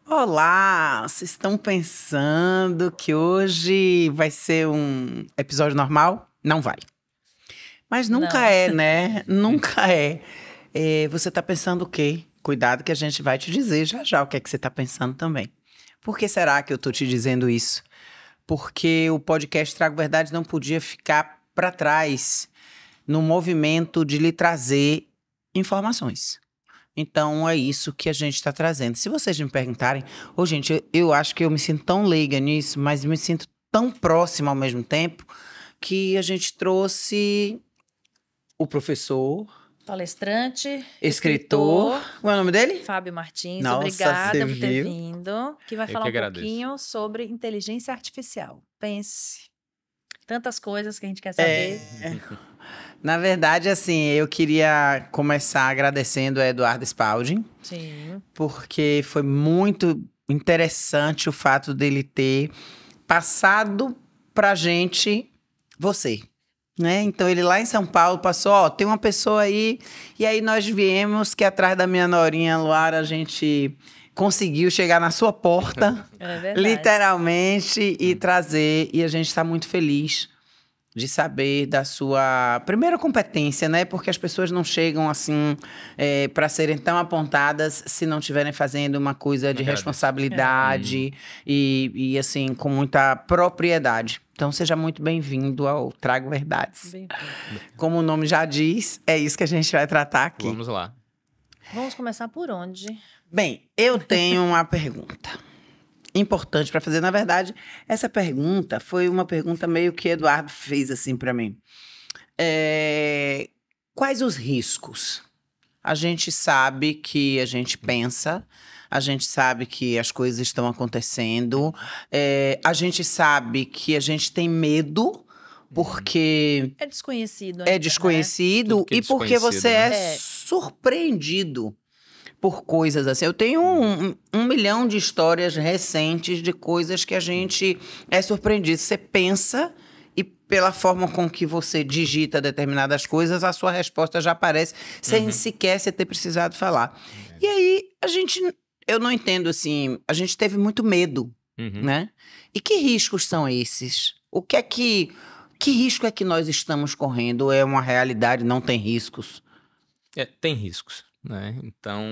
Olá! Vocês estão pensando que hoje vai ser um episódio normal? Não vai. Mas nunca Não. é, né? Nunca é. Você tá pensando o quê? Cuidado que a gente vai te dizer já já o que é que você tá pensando também. Por que será que eu tô te dizendo isso? Porque o podcast Trago Verdade não podia ficar para trás no movimento de lhe trazer informações. Então, é isso que a gente está trazendo. Se vocês me perguntarem, gente, eu acho que eu me sinto tão leiga nisso, mas me sinto tão próxima ao mesmo tempo, que a gente trouxe o professor, Palestrante, escritor. Qual é o nome dele? Fábio Martins. Nossa, Obrigada por ter viu? vindo. Que vai Eu falar que um agradeço. pouquinho sobre inteligência artificial. Pense. Tantas coisas que a gente quer saber. Na verdade, assim, eu queria começar agradecendo a Eduardo Spalding, Sim. porque foi muito interessante o fato dele ter passado pra gente você, né? Então ele lá em São Paulo passou, ó, tem uma pessoa aí, e aí nós viemos que atrás da minha norinha Luara a gente conseguiu chegar na sua porta, É verdade. literalmente, e trazer, e a gente está muito feliz de saber da sua primeira competência, né? Porque as pessoas não chegam assim para serem tão apontadas se não estiverem fazendo uma coisa de Agradeço. responsabilidade e assim, com muita propriedade. Então, seja muito bem-vindo ao Trago Verdades. Bem-vindo. Como o nome já diz, é isso que a gente vai tratar aqui. Vamos lá. Vamos começar por onde? Bem, eu tenho uma pergunta importante para fazer. Na verdade, essa pergunta foi uma pergunta meio que Eduardo fez assim para mim. Quais os riscos? A gente sabe que a gente pensa, a gente sabe que as coisas estão acontecendo, a gente sabe que a gente tem medo, porque É desconhecido é ainda, desconhecido Tudo que é e porque você desconhecido, é né? É. surpreendido por coisas assim. Eu tenho um milhão de histórias recentes de coisas que a gente é surpreendido. Você pensa e pela forma com que você digita determinadas coisas, a sua resposta já aparece sem sequer você ter precisado falar. E aí, eu não entendo assim, a gente teve muito medo, Uhum. né? E que riscos são esses? Que risco é que nós estamos correndo? Ou é uma realidade, não tem riscos? Tem riscos, né? Então,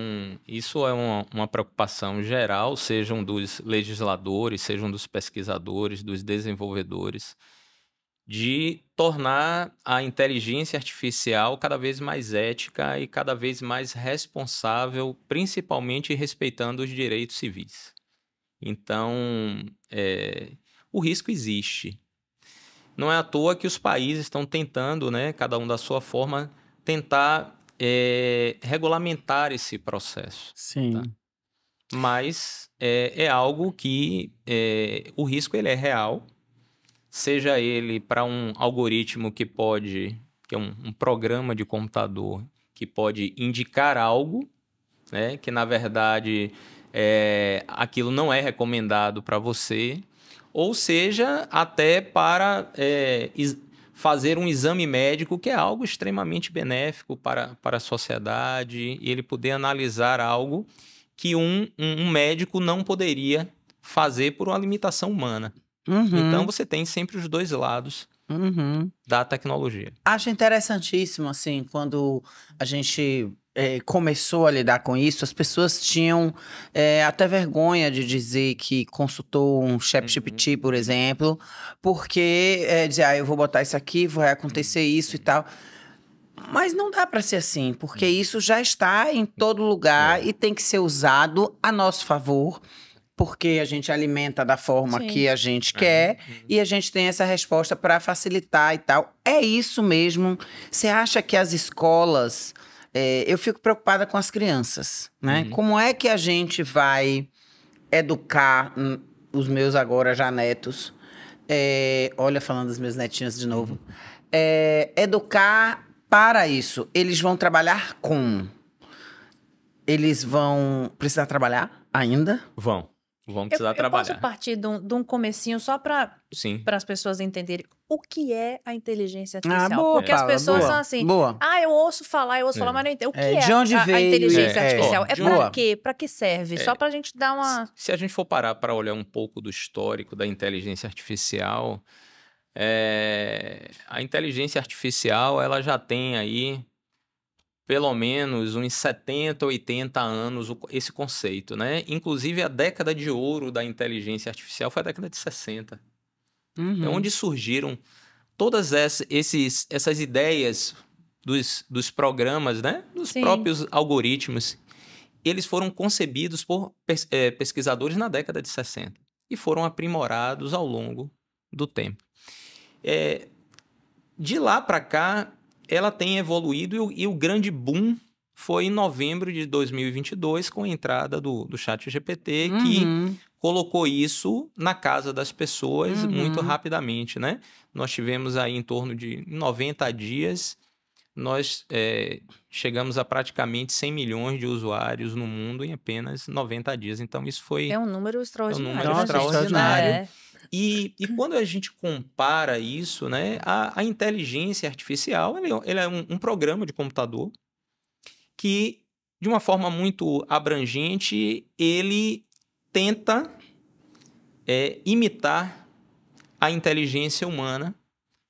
isso é uma preocupação geral, sejam dos legisladores, sejam dos pesquisadores, dos desenvolvedores, de tornar a inteligência artificial cada vez mais ética e cada vez mais responsável, principalmente respeitando os direitos civis. Então, o risco existe. Não é à toa que os países estão tentando, né, cada um da sua forma, tentar regulamentar esse processo. Sim. Tá? Mas é algo que o risco ele é real, seja ele para um algoritmo que é um programa de computador que pode indicar algo, né, que na verdade aquilo não é recomendado para você, ou seja, até para fazer um exame médico, que é algo extremamente benéfico para a sociedade, e ele poder analisar algo que um médico não poderia fazer por uma limitação humana. Então, você tem sempre os dois lados da tecnologia. Acho interessantíssimo, assim, quando a gente começou a lidar com isso, as pessoas tinham até vergonha de dizer que consultou um ChatGPT, por exemplo, porque dizia, eu vou botar isso aqui, vai acontecer isso e tal. Mas não dá para ser assim, porque isso já está em todo lugar e tem que ser usado a nosso favor, porque a gente alimenta da forma Sim. que a gente quer e a gente tem essa resposta para facilitar e tal. É isso mesmo. Você acha que as escolas... eu fico preocupada com as crianças, né? Como é que a gente vai educar os meus agora já netos? Olha, falando dos meus netinhos de novo. Educar para isso. Eles vão trabalhar como? Eles vão precisar trabalhar ainda? Vão. vão precisar Eu trabalhar. posso partir de um comecinho só para Sim. as pessoas entenderem o que é a inteligência Ah, artificial. boa, Porque as Paula, pessoas boa, são assim, boa. eu ouço falar, mas não entendo. O que é de onde a veio? inteligência É, artificial? ó, É de para onde- quê? Para que serve? Só para a gente dar uma... Se a gente for parar para olhar um pouco do histórico da inteligência artificial, a inteligência artificial ela já tem aí pelo menos uns 70, 80 anos esse conceito, né? Inclusive a década de ouro da inteligência artificial foi a década de 60. É onde surgiram todas essas ideias dos programas, né? Dos Sim. próprios algoritmos. Eles foram concebidos por pesquisadores na década de 60 e foram aprimorados ao longo do tempo. De lá para cá, ela tem evoluído e o grande boom foi em novembro de 2022 com a entrada do ChatGPT, que colocou isso na casa das pessoas muito rapidamente, né? Nós tivemos aí em torno de 90 dias, nós chegamos a praticamente 100 milhões de usuários no mundo em apenas 90 dias. Então, isso foi... É um número extraordinário. número né, extraordinário. gente? E quando a gente compara isso, né, a inteligência artificial, ele é um programa de computador que, de uma forma muito abrangente, ele tenta imitar a inteligência humana,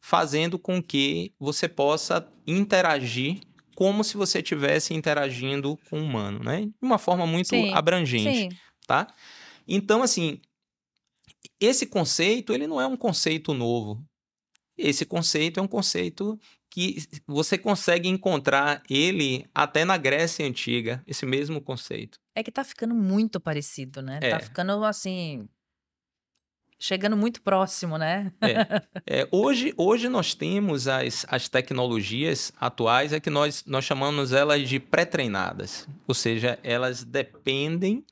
fazendo com que você possa interagir como se você estivesse interagindo com um humano, né? De uma forma muito abrangente, Sim. tá? Então, assim, esse conceito, ele não é um conceito novo. Esse conceito é um conceito que você consegue encontrar ele até na Grécia Antiga, esse mesmo conceito. É que tá ficando muito parecido, né? Tá ficando, assim... chegando muito próximo, né? Hoje nós temos as tecnologias atuais, que nós chamamos elas de pré-treinadas. Ou seja, elas dependem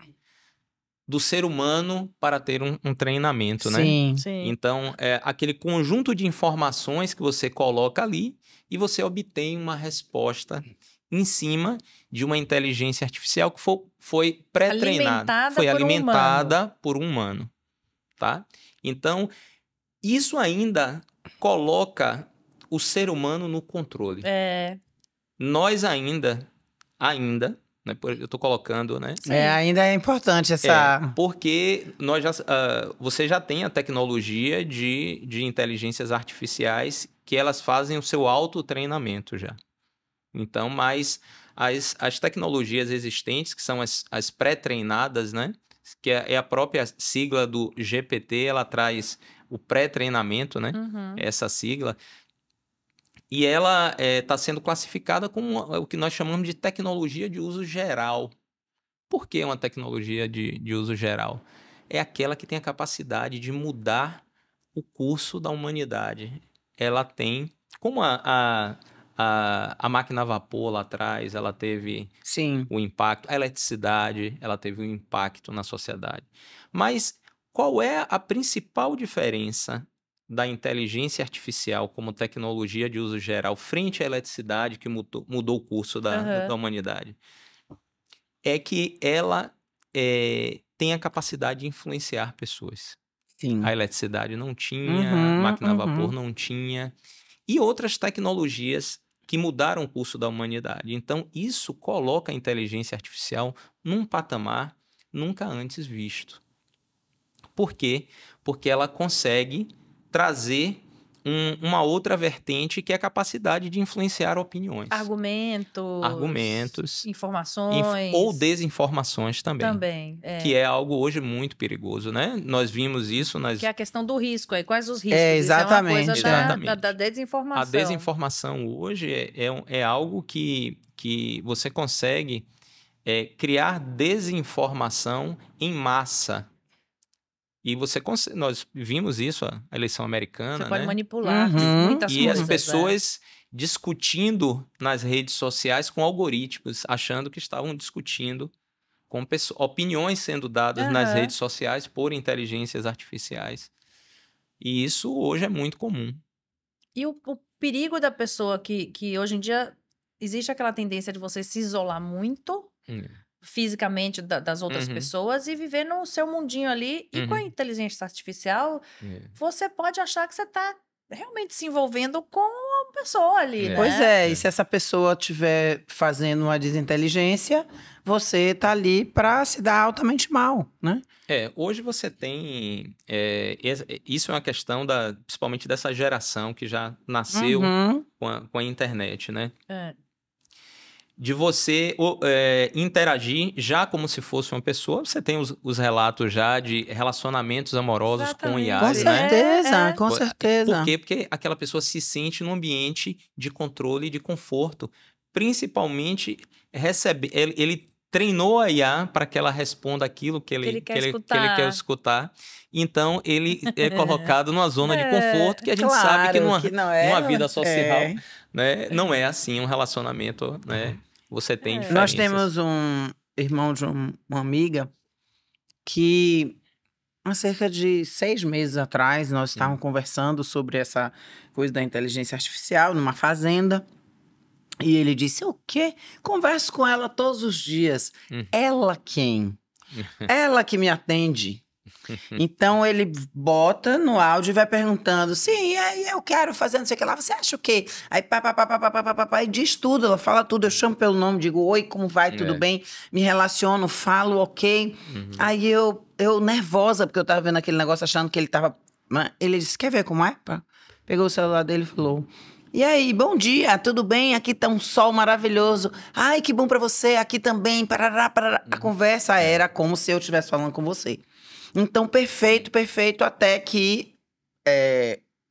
do ser humano para ter um treinamento, né? Sim. Então, é aquele conjunto de informações que você coloca ali e você obtém uma resposta em cima de uma inteligência artificial que foi pré-treinada. Foi alimentada por um humano, tá? Então, isso ainda coloca o ser humano no controle. Nós ainda, né, eu estou colocando, né? Ainda é importante essa... porque você já tem a tecnologia de inteligências artificiais que elas fazem o seu autotreinamento já. Então, mas as tecnologias existentes, que são as pré-treinadas, né? Que é a própria sigla do GPT, ela traz o pré-treinamento, né? Essa sigla. E ela está sendo classificada como o que nós chamamos de tecnologia de uso geral. Por que uma tecnologia de uso geral? É aquela que tem a capacidade de mudar o curso da humanidade. Ela tem, como a máquina a vapor lá atrás, ela teve o impacto, a eletricidade, ela teve um impacto na sociedade. Mas qual é a principal diferença da inteligência artificial como tecnologia de uso geral frente à eletricidade que mudou o curso da humanidade? É que ela tem a capacidade de influenciar pessoas. Sim. A eletricidade não tinha, a máquina a vapor não tinha. E outras tecnologias que mudaram o curso da humanidade. Então, isso coloca a inteligência artificial num patamar nunca antes visto. Por quê? Porque ela consegue trazer uma outra vertente que é a capacidade de influenciar opiniões. Argumentos. Informações. Ou desinformações também. Que é algo hoje muito perigoso, né? Nós vimos isso nas... Que é a questão do risco aí. Quais os riscos? Exatamente. Isso é uma coisa da desinformação. A desinformação hoje é algo que você consegue criar desinformação em massa. E nós vimos isso, a eleição americana, Você pode né? manipular muitas coisas. E as pessoas discutindo nas redes sociais com algoritmos, achando que estavam discutindo com opiniões sendo dadas nas redes sociais por inteligências artificiais. E isso hoje é muito comum. E o perigo da pessoa que hoje em dia existe aquela tendência de você se isolar muito... fisicamente das outras pessoas e viver no seu mundinho ali. E com a inteligência artificial, você pode achar que você está realmente se envolvendo com uma pessoa ali, né? Pois é, e se essa pessoa estiver fazendo uma desinteligência, você tá ali para se dar altamente mal, né? Hoje você tem... isso é uma questão, principalmente dessa geração que já nasceu com a internet, né? De você interagir já como se fosse uma pessoa. Você tem os relatos já de relacionamentos amorosos com IA, com certeza, né? Com certeza. Por quê? Porque aquela pessoa se sente num ambiente de controle e de conforto. Principalmente, ele treinou a IA para que ela responda aquilo que ele quer escutar. Então, ele é colocado numa zona de conforto que a gente sabe que numa vida social né, não é assim um relacionamento, né? Você tem diferenças. Nós temos um irmão de uma amiga que, há cerca de 6 meses atrás, nós estávamos conversando sobre essa coisa da inteligência artificial numa fazenda. E ele disse, o quê? Converso com ela todos os dias. Ela quem? Ela que me atende. Então ele bota no áudio e vai perguntando, sim, aí eu quero fazer não sei o que lá, você acha o quê? Aí e diz tudo, ela fala tudo, eu chamo pelo nome, digo, oi, como vai, tudo bem? Me relaciono, falo, ok. Aí eu nervosa, porque eu tava vendo aquele negócio achando que ele tava... Ele disse, quer ver como é? Pegou o celular dele e falou... E aí, bom dia, tudo bem? Aqui tá um sol maravilhoso. Ai, que bom pra você, aqui também. Parará, parará. A conversa era como se eu estivesse falando com você. Então, perfeito, até que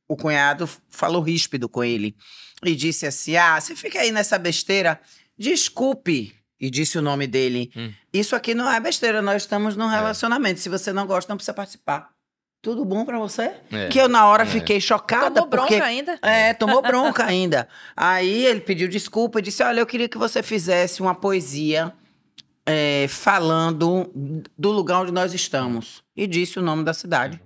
o cunhado falou ríspido com ele. E disse assim, você fica aí nessa besteira? Desculpe. E disse o nome dele. Isso aqui não é besteira, nós estamos num relacionamento. Se você não gosta, não precisa participar. Tudo bom pra você? Que eu, na hora, fiquei chocada. Tomou bronca ainda? Tomou bronca ainda. Aí, ele pediu desculpa e disse, olha, eu queria que você fizesse uma poesia falando do lugar onde nós estamos. E disse o nome da cidade.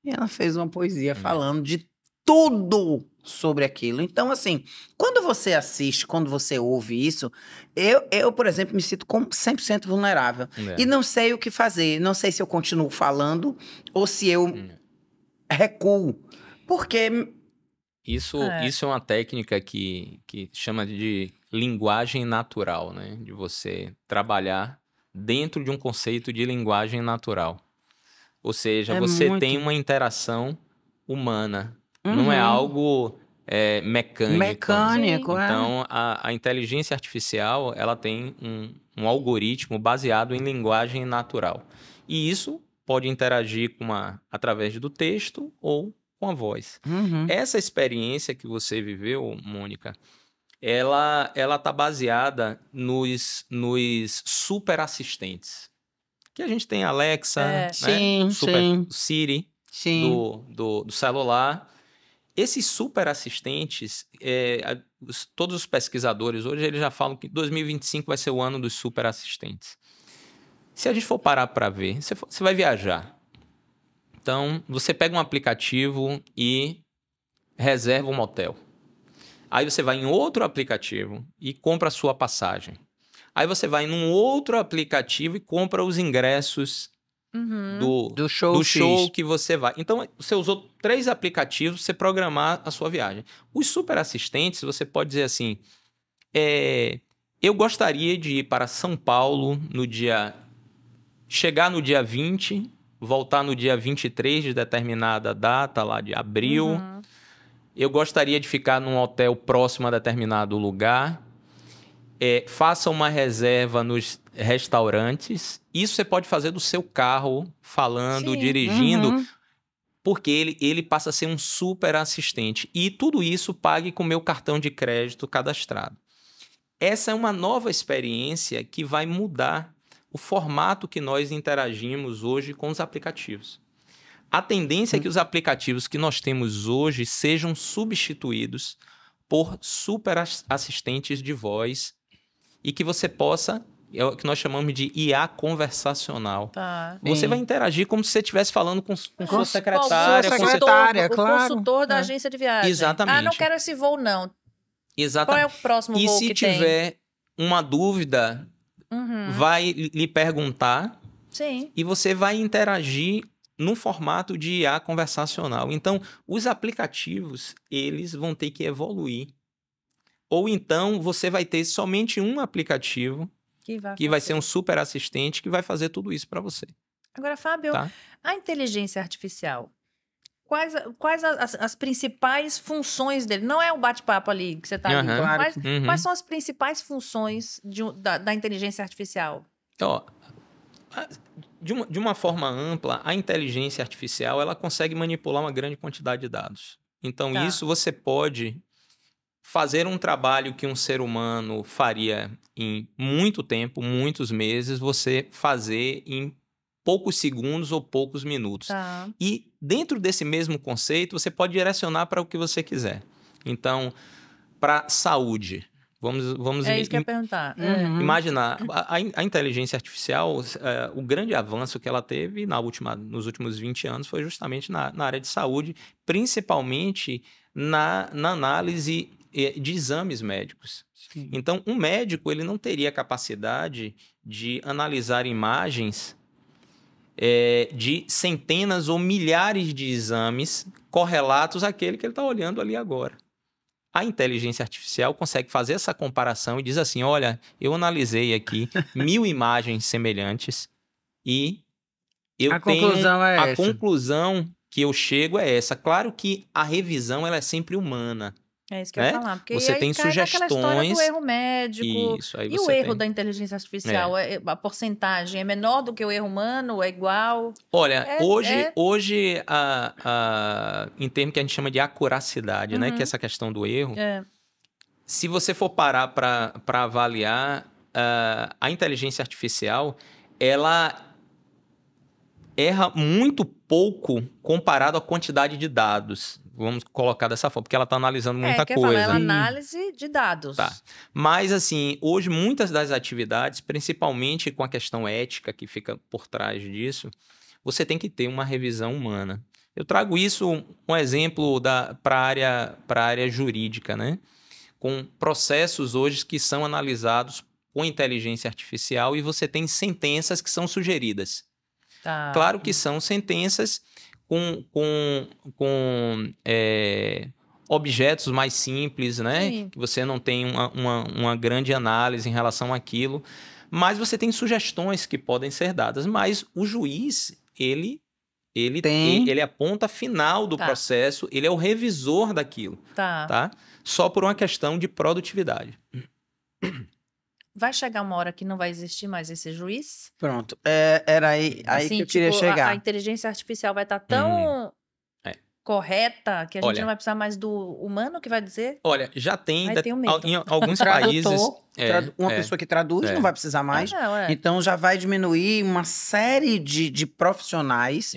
E ela fez uma poesia falando de tudo sobre aquilo. Então, assim, quando você assiste, quando você ouve isso, eu por exemplo, me sinto 100% vulnerável. E não sei o que fazer. Não sei se eu continuo falando ou se eu recuo. Porque... Isso é uma técnica que chama de linguagem natural, né? De você trabalhar dentro de um conceito de linguagem natural. Ou seja, você tem uma interação humana. Não é algo mecânico. Então, a inteligência artificial, ela tem um algoritmo baseado em linguagem natural. E isso pode interagir através do texto ou com a voz. Essa experiência que você viveu, Mônica, ela tá baseada nos super assistentes. Que a gente tem Alexa, né? Siri do celular. Esses super assistentes, todos os pesquisadores hoje eles já falam que 2025 vai ser o ano dos super assistentes. Se a gente for parar para ver, você vai viajar. Então, você pega um aplicativo e reserva um hotel. Aí você vai em outro aplicativo e compra a sua passagem. Aí você vai num outro aplicativo e compra os ingressos do show que você vai. Então, você usou 3 aplicativos para você programar a sua viagem. Os super assistentes, você pode dizer assim, eu gostaria de ir para São Paulo chegar no dia 20, voltar no dia 23 de determinada data lá de abril. Eu gostaria de ficar num hotel próximo a determinado lugar. Faça uma reserva nos restaurantes. Isso você pode fazer do seu carro, falando, dirigindo, porque ele passa a ser um super assistente. E tudo isso pague com o meu cartão de crédito cadastrado. Essa é uma nova experiência que vai mudar o formato que nós interagimos hoje com os aplicativos. A tendência é que os aplicativos que nós temos hoje sejam substituídos por super assistentes de voz e que você possa, é o que nós chamamos de IA conversacional. Você vai interagir como se você estivesse falando com sua secretária. O consultor da agência de viagem. Exatamente. Não quero esse voo não. Exatamente. Qual é o próximo voo que tem? E se tiver uma dúvida vai lhe perguntar Sim. e você vai interagir num formato de IA conversacional. Então, os aplicativos, eles vão ter que evoluir. Ou então, você vai ter somente um aplicativo que vai ser um super assistente que vai fazer tudo isso para você. Agora, Fábio, tá? A inteligência artificial, quais as principais funções dele? Não é o bate-papo ali que você está ali. Claro. Quais são as principais funções da inteligência artificial? Ó, de uma forma ampla, a inteligência artificial ela consegue manipular uma grande quantidade de dados. Então, isso você pode fazer um trabalho que um ser humano faria em muito tempo, muitos meses, você fazer em poucos segundos ou poucos minutos. Tá. E dentro desse mesmo conceito, você pode direcionar para o que você quiser. Então, para saúde. Vamos É isso que eu ia perguntar. Imaginar, a inteligência artificial, o grande avanço que ela teve nos últimos 20 anos foi justamente na área de saúde, principalmente na análise de exames médicos. Sim. Então, um médico ele não teria capacidade de analisar imagens de centenas ou milhares de exames correlatos àquele que ele está olhando ali agora. A inteligência artificial consegue fazer essa comparação e diz assim, olha, eu analisei aqui 1000 imagens semelhantes e a conclusão que eu chego é essa. Claro que a revisão ela é sempre humana. É isso que eu ia falar. Porque você aí tem sugestões. História do erro médico. Isso, aí e o erro da inteligência artificial? A porcentagem é menor do que o erro humano? É igual? Olha, hoje em termos que a gente chama de acuracidade, né? Que é essa questão do erro. Se você for parar para avaliar a inteligência artificial, ela erra muito pouco comparado à quantidade de dados. Vamos colocar dessa forma, porque ela está analisando muita coisa. Ela análise de dados. Tá. Mas, assim, hoje muitas das atividades, principalmente com a questão ética que fica por trás disso, você tem que ter uma revisão humana. Eu trago isso, um exemplo para a área jurídica, né? Com processos hoje que são analisados com inteligência artificial e você tem sentenças que são sugeridas. Tá. Claro que são sentenças com objetos mais simples, né? Sim. Que você não tem uma grande análise em relação àquilo, mas você tem sugestões que podem ser dadas. Mas o juiz, ele é a ponta final do processo, ele é o revisor daquilo. Tá? Só por uma questão de produtividade. Vai chegar uma hora que não vai existir mais esse juiz? Pronto. Era aí assim, que eu queria chegar. A inteligência artificial vai estar tão correta que a gente não vai precisar mais do humano que vai dizer? Olha, já tem em alguns países... Uma pessoa que traduz não vai precisar mais. Então, já vai diminuir uma série de profissionais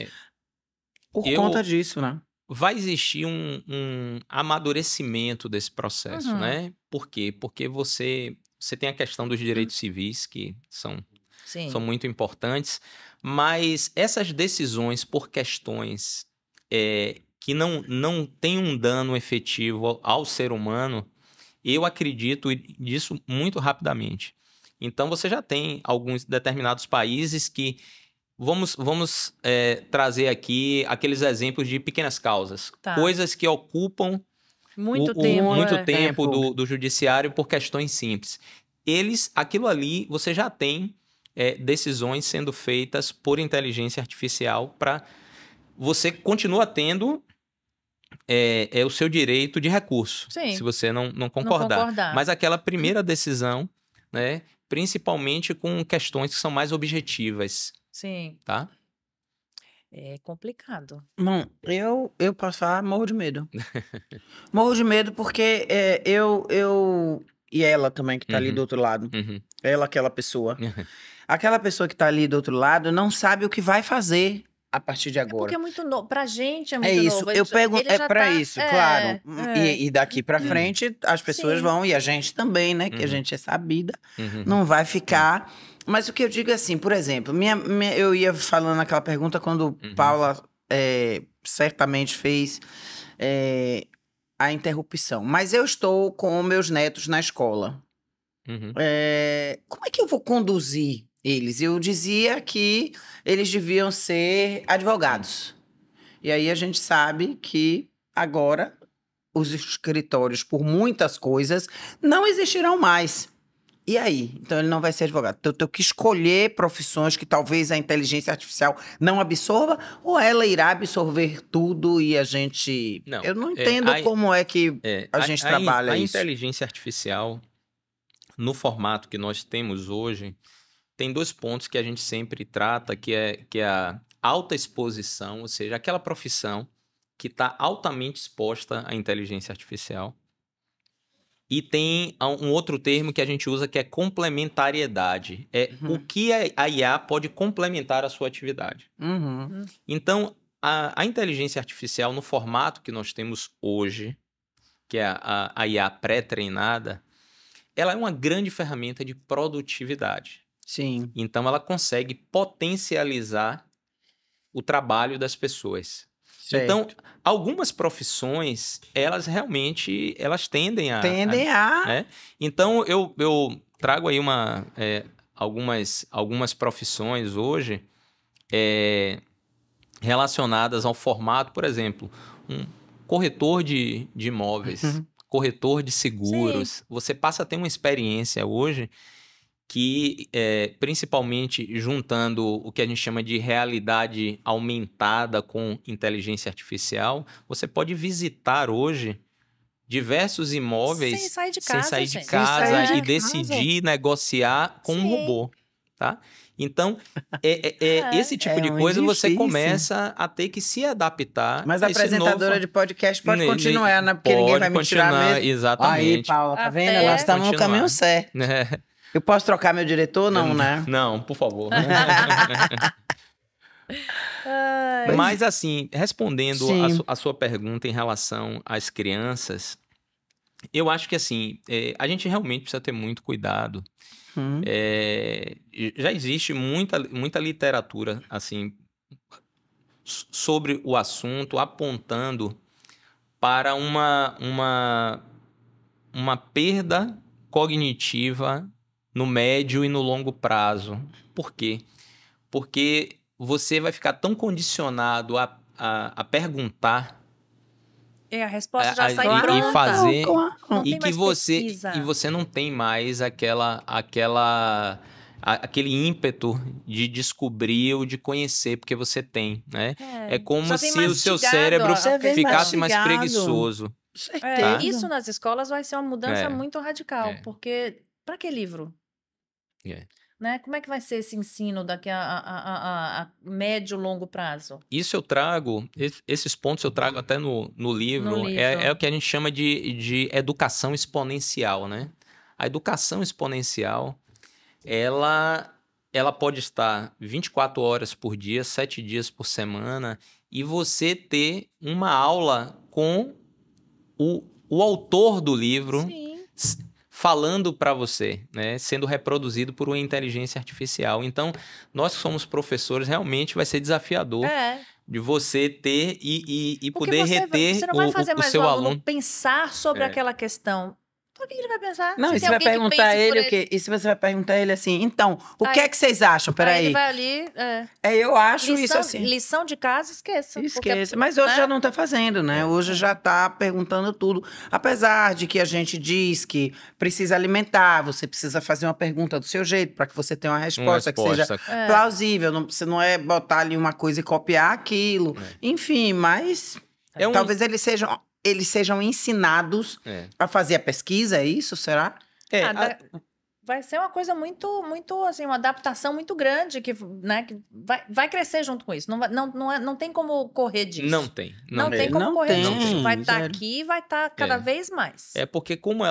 por conta disso, né? Vai existir um amadurecimento desse processo, né? Por quê? Porque você tem a questão dos direitos civis, que são muito importantes, mas essas decisões por questões que não têm um dano efetivo ao ser humano, eu acredito nisso muito rapidamente. Então, você já tem alguns determinados países que... Vamos trazer aqui aqueles exemplos de pequenas causas. Coisas que ocupam muito tempo do judiciário por questões simples. Aquilo ali, você já tem decisões sendo feitas por inteligência artificial para você continua tendo o seu direito de recurso, se você não concordar. Mas aquela primeira decisão, né, principalmente com questões que são mais objetivas. Sim. Tá? É complicado. Bom, eu posso falar, morro de medo. Morro de medo porque eu e ela também que tá ali do outro lado. Ela, aquela pessoa. Aquela pessoa que tá ali do outro lado não sabe o que vai fazer a partir de agora. Porque é muito novo. Pra gente é muito novo. É isso, eu pergunto, pra isso, claro. E daqui pra frente as pessoas vão, e a gente também, né? Que a gente é sabida, não vai ficar... Mas o que eu digo é assim, por exemplo, eu ia falando naquela pergunta quando Paula certamente fez a interrupção. Mas eu estou com meus netos na escola. Como é que eu vou conduzir eles? Eu dizia que eles deviam ser advogados. E aí a gente sabe que agora os escritórios, por muitas coisas, não existirão mais. E aí? Então ele não vai ser advogado. Então eu tenho que escolher profissões que talvez a inteligência artificial não absorva, ou ela irá absorver tudo e a gente... Não, eu não entendo como é que a gente trabalha isso. A inteligência artificial, no formato que nós temos hoje, tem 2 pontos que a gente sempre trata, que é a alta exposição, ou seja, aquela profissão que está altamente exposta à inteligência artificial. E tem um outro termo que a gente usa que é complementariedade. O que a IA pode complementar a sua atividade. Então, a inteligência artificial, no formato que nós temos hoje, que é a IA pré-treinada, ela é uma grande ferramenta de produtividade. Sim. Então, ela consegue potencializar o trabalho das pessoas. Certo. Então, algumas profissões, elas realmente, elas tendem a... né? Então, eu trago aí algumas profissões hoje relacionadas ao formato, por exemplo, um corretor de imóveis, corretor de seguros. Sim. Você passa a ter uma experiência hoje que, principalmente juntando o que a gente chama de realidade aumentada com inteligência artificial, você pode visitar hoje diversos imóveis sem sair de casa, e decidir negociar com um robô, tá? Então, esse tipo de coisa difícil. Você começa a ter que se adaptar. Mas a apresentadora de podcast pode continuar, né? Porque ninguém vai me tirar mesmo. Exatamente. Aí, Paula, tá vendo? Ela está no caminho certo. Eu posso trocar meu diretor? Não, né? Não, por favor. Mas assim, respondendo a sua pergunta em relação às crianças, eu acho que assim, a gente realmente precisa ter muito cuidado. Já existe muita literatura assim sobre o assunto, apontando para uma perda cognitiva no médio e no longo prazo. Por quê? Porque você vai ficar tão condicionado a perguntar. A resposta já sai pronta. E fazer. Não e que você não tem mais aquele ímpeto de descobrir ou de conhecer, porque você tem, né? É como se o seu cérebro ficasse mais preguiçoso. Isso nas escolas vai ser uma mudança muito radical, porque para que livro? Né? Como é que vai ser esse ensino daqui a médio e longo prazo? Isso eu trago, esses pontos eu trago até no livro. É o que a gente chama de educação exponencial, né? A educação exponencial, ela pode estar 24 horas por dia, 7 dias por semana, e você ter uma aula com o autor do livro. Sim. Falando para você, né? Sendo reproduzido por uma inteligência artificial. Então, nós que somos professores, realmente vai ser desafiador de você ter e poder reter você não vai fazer mais seu o aluno pensar sobre aquela questão. O que ele vai pensar? Não, e você vai perguntar a ele o quê? E se você vai perguntar a ele assim, então, o que é que vocês acham? Peraí. Ele vai ali... eu acho isso assim. Lição de casa, esqueça. Esqueça. Mas hoje já não está fazendo, né? Hoje já está perguntando tudo. Apesar de que a gente diz que precisa alimentar, você precisa fazer uma pergunta do seu jeito para que você tenha uma resposta. Que seja plausível. Você não é botar ali uma coisa e copiar aquilo. Enfim, mas talvez eles sejam ensinados a fazer a pesquisa, é isso? Será? Vai ser uma coisa muito, assim, uma adaptação muito grande que vai crescer junto com isso. Não tem como correr disso. Não tem. Não tem como correr disso. Vai estar aqui e vai estar cada vez mais. Porque como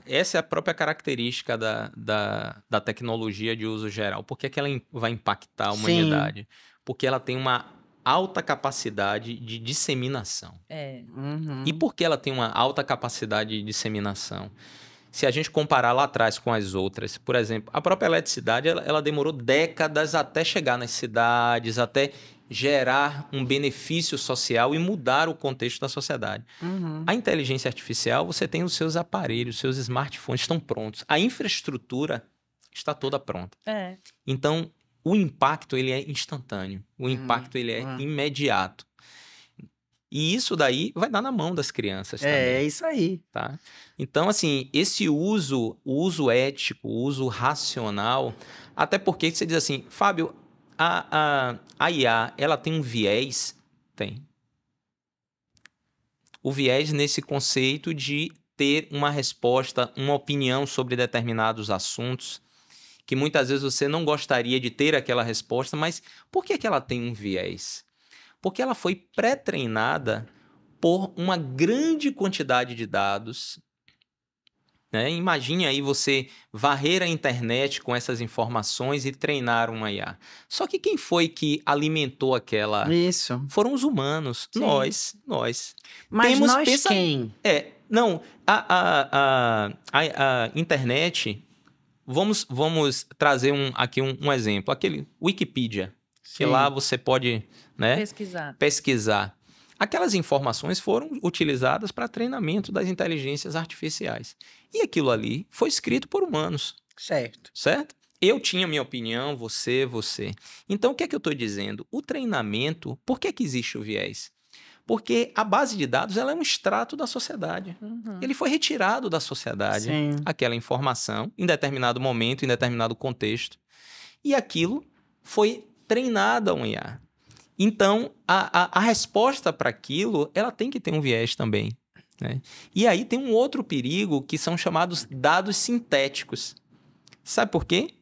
essa é a própria característica da tecnologia de uso geral. Por que ela vai impactar a humanidade? Sim. Porque ela tem uma alta capacidade de disseminação. E por que ela tem uma alta capacidade de disseminação? se a gente comparar lá atrás com as outras, por exemplo, a própria eletricidade, ela demorou décadas até chegar nas cidades, até gerar um benefício social e mudar o contexto da sociedade. A inteligência artificial, você tem os seus aparelhos, os seus smartphones estão prontos. A infraestrutura está toda pronta. Então, o impacto ele é instantâneo. O impacto ele é imediato. E isso daí vai dar na mão das crianças também. É isso aí. Tá? Então, assim, esse uso, o uso ético, o uso racional, até porque você diz assim, Fábio, a IA, ela tem um viés? Tem. O viés nesse conceito de ter uma resposta, uma opinião sobre determinados assuntos, que muitas vezes você não gostaria de ter aquela resposta, mas por que ela tem um viés? Porque ela foi pré-treinada por uma grande quantidade de dados. Né? Imagine aí você varrer a internet com essas informações e treinar uma IA. Só que quem foi que alimentou aquela... Isso. Foram os humanos. Sim. Nós. Mas nós quem? Não, a internet... Vamos trazer aqui um exemplo. Aquele Wikipedia. Que lá você pode, né, pesquisar. Aquelas informações foram utilizadas para treinamento das inteligências artificiais. E aquilo ali foi escrito por humanos. Certo? Eu tinha minha opinião, você. Então, o que é que eu estou dizendo? O treinamento, por que existe o viés? Porque a base de dados ela é um extrato da sociedade. Ele foi retirado da sociedade, aquela informação, em determinado momento, em determinado contexto. E aquilo foi treinada a um IA. Então, a resposta para aquilo, ela tem que ter um viés também. Né? E aí tem um outro perigo que são chamados dados sintéticos. Sabe por quê?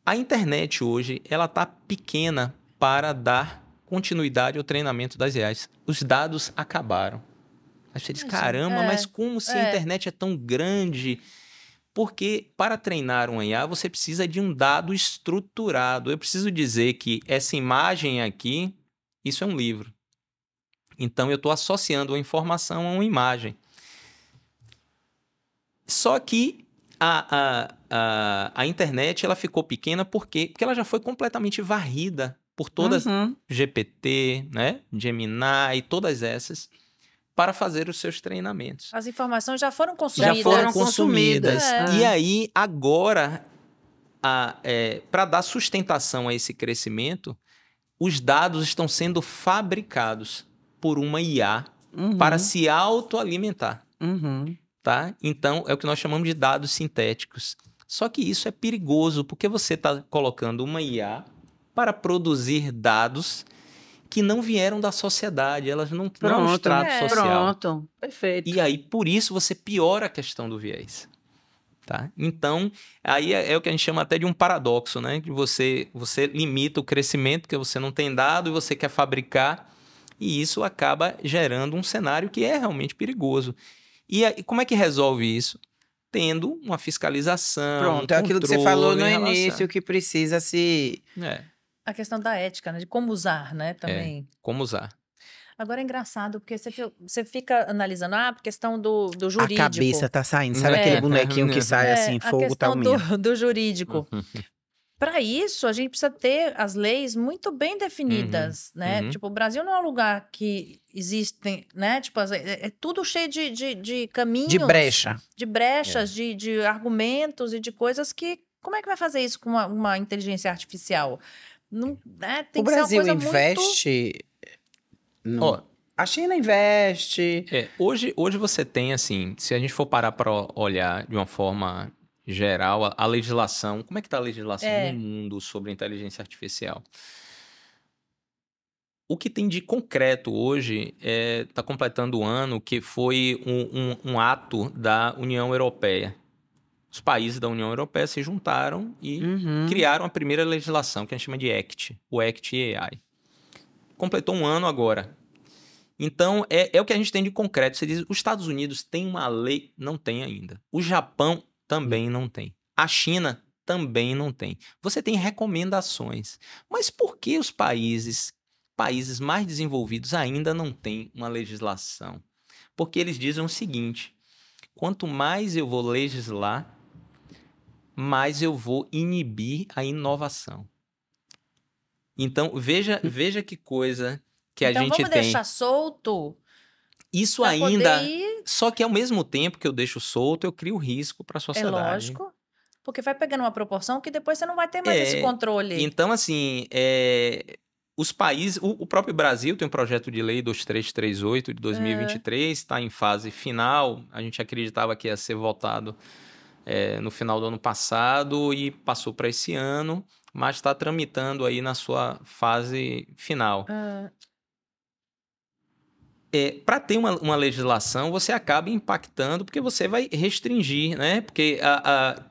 A internet hoje, ela está pequena para dar continuidade ao treinamento das IAs. Os dados acabaram. Aí você diz, caramba, mas como se a internet é tão grande? Porque para treinar um IA, você precisa de um dado estruturado. Eu preciso dizer que essa imagem aqui, isso é um livro. Então, eu estou associando a informação a uma imagem. Só que a internet ela ficou pequena porque ela já foi completamente varrida por todas GPT, né? Gemini e todas essas, para fazer os seus treinamentos. As informações já foram consumidas. Já foram consumidas. E aí, agora, para dar sustentação a esse crescimento, os dados estão sendo fabricados por uma IA para se autoalimentar. Tá? Então, é o que nós chamamos de dados sintéticos. Só que isso é perigoso, porque você está colocando uma IA para produzir dados que não vieram da sociedade, elas não é um extrato social. Pronto, perfeito. E aí, por isso, você piora a questão do viés. Tá? Então, aí é o que a gente chama até de um paradoxo, né? Que você limita o crescimento, porque você não tem dado e você quer fabricar, e isso acaba gerando um cenário que é realmente perigoso. E aí, como é que resolve isso? Tendo uma fiscalização. Pronto, é aquilo que você falou no início, que precisa se... A questão da ética, né? De como usar, né? Também. Como usar. Agora é engraçado, porque você fica analisando a questão do jurídico. A cabeça tá saindo. Sabe aquele bonequinho que sai assim, fogo tá unindo? A questão do jurídico. Para isso, a gente precisa ter as leis muito bem definidas, né? Tipo, o Brasil não é um lugar que existem, né? Tipo, é tudo cheio de caminhos. De brecha. De brechas, de argumentos e de coisas que... Como é que vai fazer isso com uma inteligência artificial? Não, né? Tem que ser uma coisa investe... A China investe. Hoje você tem, assim, se a gente for parar para olhar de uma forma geral, a legislação, como é que está a legislação no mundo sobre inteligência artificial? O que tem de concreto hoje está completando o ano que foi um ato da União Europeia. Os países da União Europeia se juntaram e criaram a primeira legislação, que a gente chama de ACT, o ACT AI. Completou um ano agora. Então, é o que a gente tem de concreto. Você diz, os Estados Unidos têm uma lei? Não tem ainda. O Japão também não tem. A China também não tem. Você tem recomendações. Mas por que os países mais desenvolvidos ainda não têm uma legislação? Porque eles dizem o seguinte, quanto mais eu vou legislar, mais eu vou inibir a inovação. Então, veja que coisa que a gente tem. Então, vamos deixar solto. Isso ainda... Só que, ao mesmo tempo que eu deixo solto, eu crio risco para a sociedade. É lógico. Porque vai pegando uma proporção que depois você não vai ter mais esse controle. Então, assim, os países... O próprio Brasil tem um projeto de lei 2338 de 2023, está em fase final. A gente acreditava que ia ser votado no final do ano passado e passou para esse ano, mas está tramitando aí na sua fase final. Para ter uma legislação, você acaba impactando, porque você vai restringir, né? Porque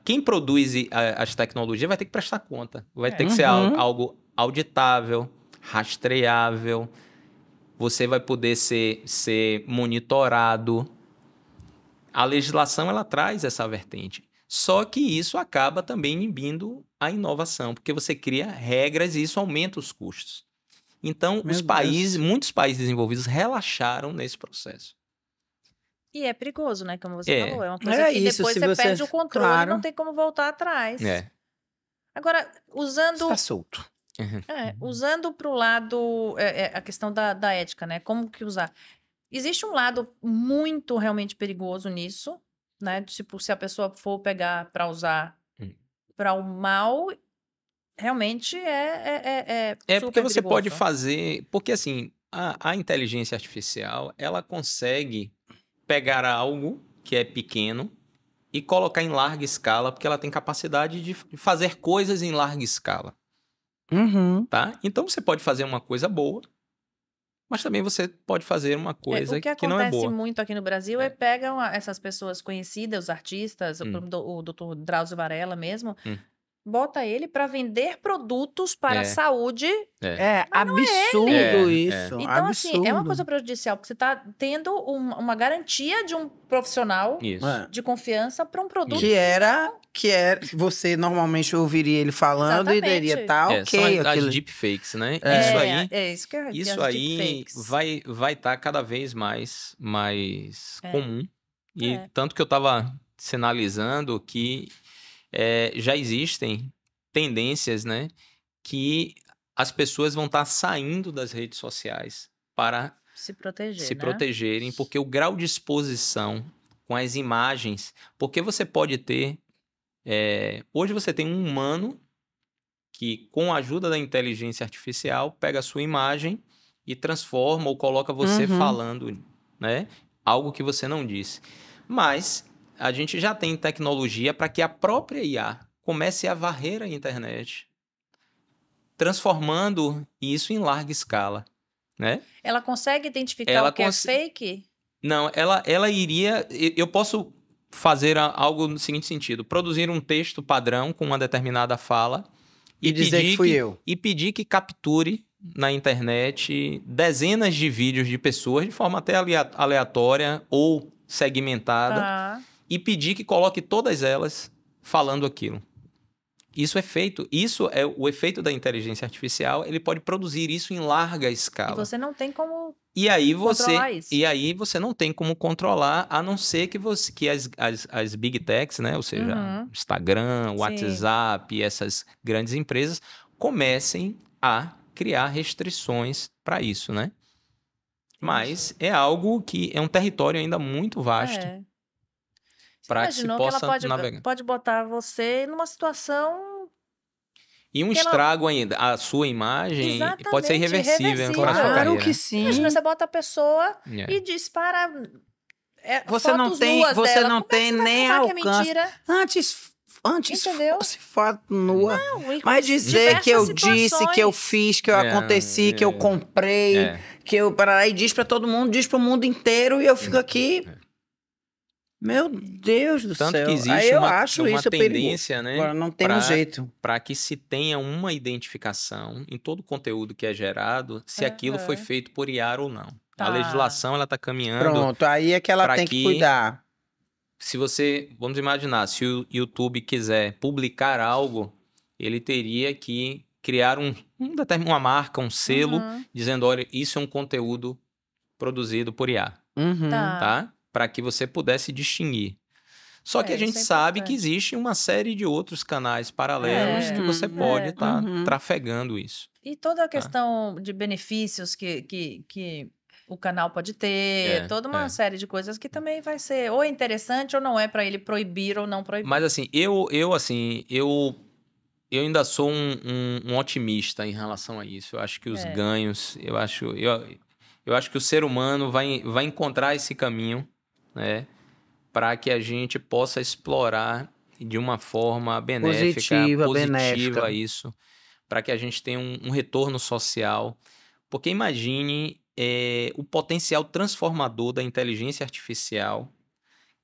quem produz as tecnologias vai ter que prestar conta. Vai ter que ser algo auditável, rastreável. Você vai poder ser monitorado. A legislação, ela traz essa vertente. Só que isso acaba também inibindo a inovação, porque você cria regras e isso aumenta os custos. Então, muitos países desenvolvidos relaxaram nesse processo. E é perigoso, né? Como você falou. É uma coisa que depois você perde o controle e não tem como voltar atrás. Agora, usando... Está solto. Usando para o lado... a questão da ética, né? Como que usar? Existe um lado muito realmente perigoso nisso, né? Tipo, se a pessoa for pegar para usar para o mal... Realmente é super porque você perigoso. pode fazer... Porque, assim, a inteligência artificial, ela consegue pegar algo que é pequeno e colocar em larga escala, porque ela tem capacidade de fazer coisas em larga escala. Tá? Então, você pode fazer uma coisa boa, mas também você pode fazer uma coisa que não é boa. O que acontece muito aqui no Brasil pegam essas pessoas conhecidas, os artistas, o Dr. Drauzio Varela mesmo... Bota ele para vender produtos para a saúde. Absurdo isso. Então, assim, é uma coisa prejudicial, porque você está tendo uma garantia de um profissional de confiança para um produto. Que você normalmente ouviria ele falando e diria, tá ok. São as deepfakes, né? Isso aí vai estar cada vez mais comum. E tanto que eu estava sinalizando que já existem tendências, né, que as pessoas vão estar saindo das redes sociais para se proteger, protegerem, porque o grau de exposição com as imagens, porque você pode ter... hoje você tem um humano que, com a ajuda da inteligência artificial, pega a sua imagem e transforma ou coloca você falando, né, algo que você não disse. Mas... a gente já tem tecnologia para que a própria IA comece a varrer a internet, transformando isso em larga escala, né? Ela consegue identificar o que é fake? Não, ela iria... Eu posso fazer algo no seguinte sentido: produzir um texto padrão com uma determinada fala e dizer que fui eu. E pedir que capture na internet dezenas de vídeos de pessoas de forma até aleatória ou segmentada. E pedir que coloque todas elas falando aquilo. Isso é o efeito da inteligência artificial, ele pode produzir isso em larga escala. E você não tem como controlar isso. E aí você não tem como controlar, a não ser que as big techs, né? Ou seja, Instagram, WhatsApp, essas grandes empresas, comecem a criar restrições para isso, né? Mas é algo que é um território ainda muito vasto. Para que se possa navegar. Pode botar você numa situação... E um estrago ainda. A sua imagem pode ser irreversível para a sua carreira. Claro que sim. Imagina, você bota a pessoa e dispara você não tem nem alcance. Antes fosse foto nua. Não, mas dizer que eu disse, que eu fiz, que eu aconteci, que eu comprei, que eu... E diz para todo mundo, diz para o mundo inteiro e eu fico aqui... Meu Deus do céu. Tanto que existe uma tendência, né? Agora não tem jeito. Para que se tenha uma identificação em todo o conteúdo que é gerado, se aquilo foi feito por IA ou não. A legislação, ela está caminhando... Pronto, aí é que ela tem que cuidar. Se você... Vamos imaginar, se o YouTube quiser publicar algo, ele teria que criar uma marca, um selo, dizendo, olha, isso é um conteúdo produzido por IA. Tá? para que você pudesse distinguir. Só que a gente sabe que existe uma série de outros canais paralelos que você pode estar trafegando isso. E toda a questão de benefícios que o canal pode ter, toda uma série de coisas que também vai ser ou interessante ou não é para ele proibir ou não proibir. Mas assim, eu ainda sou um otimista em relação a isso. Eu acho que os ganhos, eu acho que o ser humano vai encontrar esse caminho, né? Para que a gente possa explorar de uma forma benéfica, positiva isso, para que a gente tenha um retorno social. Porque imagine o potencial transformador da inteligência artificial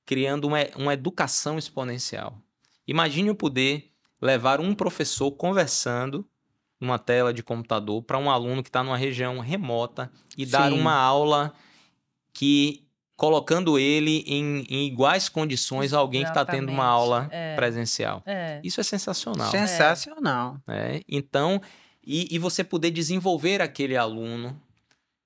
criando uma educação exponencial. Imagine eu poder levar um professor conversando numa tela de computador para um aluno que está numa região remota e dar uma aula colocando ele em iguais condições a alguém que está tendo uma aula presencial. Isso é sensacional. Sensacional. Então, e você poder desenvolver aquele aluno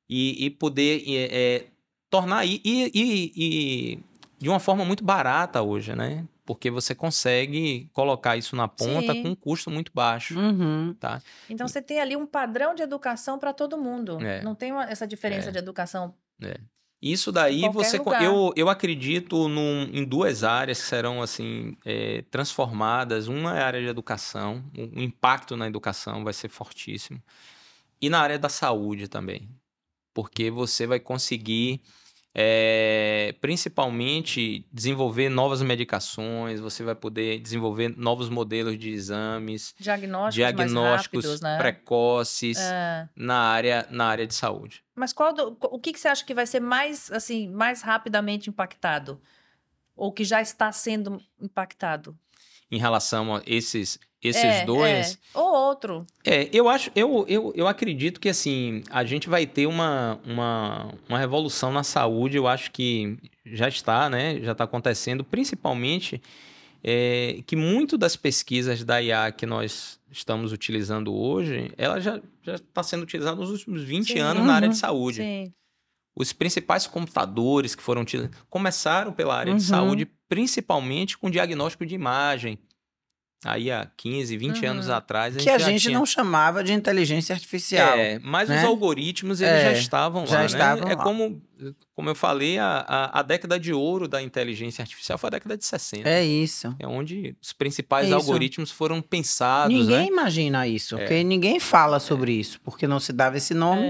e poder tornar... E de uma forma muito barata hoje, né? Porque você consegue colocar isso na ponta com um custo muito baixo. Tá? Então, você tem ali um padrão de educação para todo mundo. Não tem essa diferença de educação. Isso daí, eu acredito em duas áreas que serão assim, transformadas. Uma é a área de educação, o impacto na educação vai ser fortíssimo. E na área da saúde também. Porque você vai conseguir... principalmente desenvolver novas medicações, você vai poder desenvolver novos modelos de exames, diagnósticos mais rápidos, né? Precoces na área de saúde. Mas o que você acha que vai ser mais rapidamente impactado? Ou que já está sendo impactado? Em relação a esses dois... Ou outro. Eu acredito que assim, a gente vai ter uma revolução na saúde, eu acho que já está, né? Já está acontecendo, principalmente que muito das pesquisas da IA que nós estamos utilizando hoje, ela já está sendo utilizada nos últimos 20 anos na área de saúde. Sim. Os principais computadores que foram utilizados começaram pela área de saúde, principalmente com diagnóstico de imagem. Aí há 15, 20 anos atrás... a gente não chamava de inteligência artificial. Mas os algoritmos eles já estavam lá, né? Como eu falei, a década de ouro da inteligência artificial foi a década de 60. É isso. É onde os principais algoritmos foram pensados. Ninguém imagina isso, porque ninguém fala sobre isso, porque não se dava esse nome.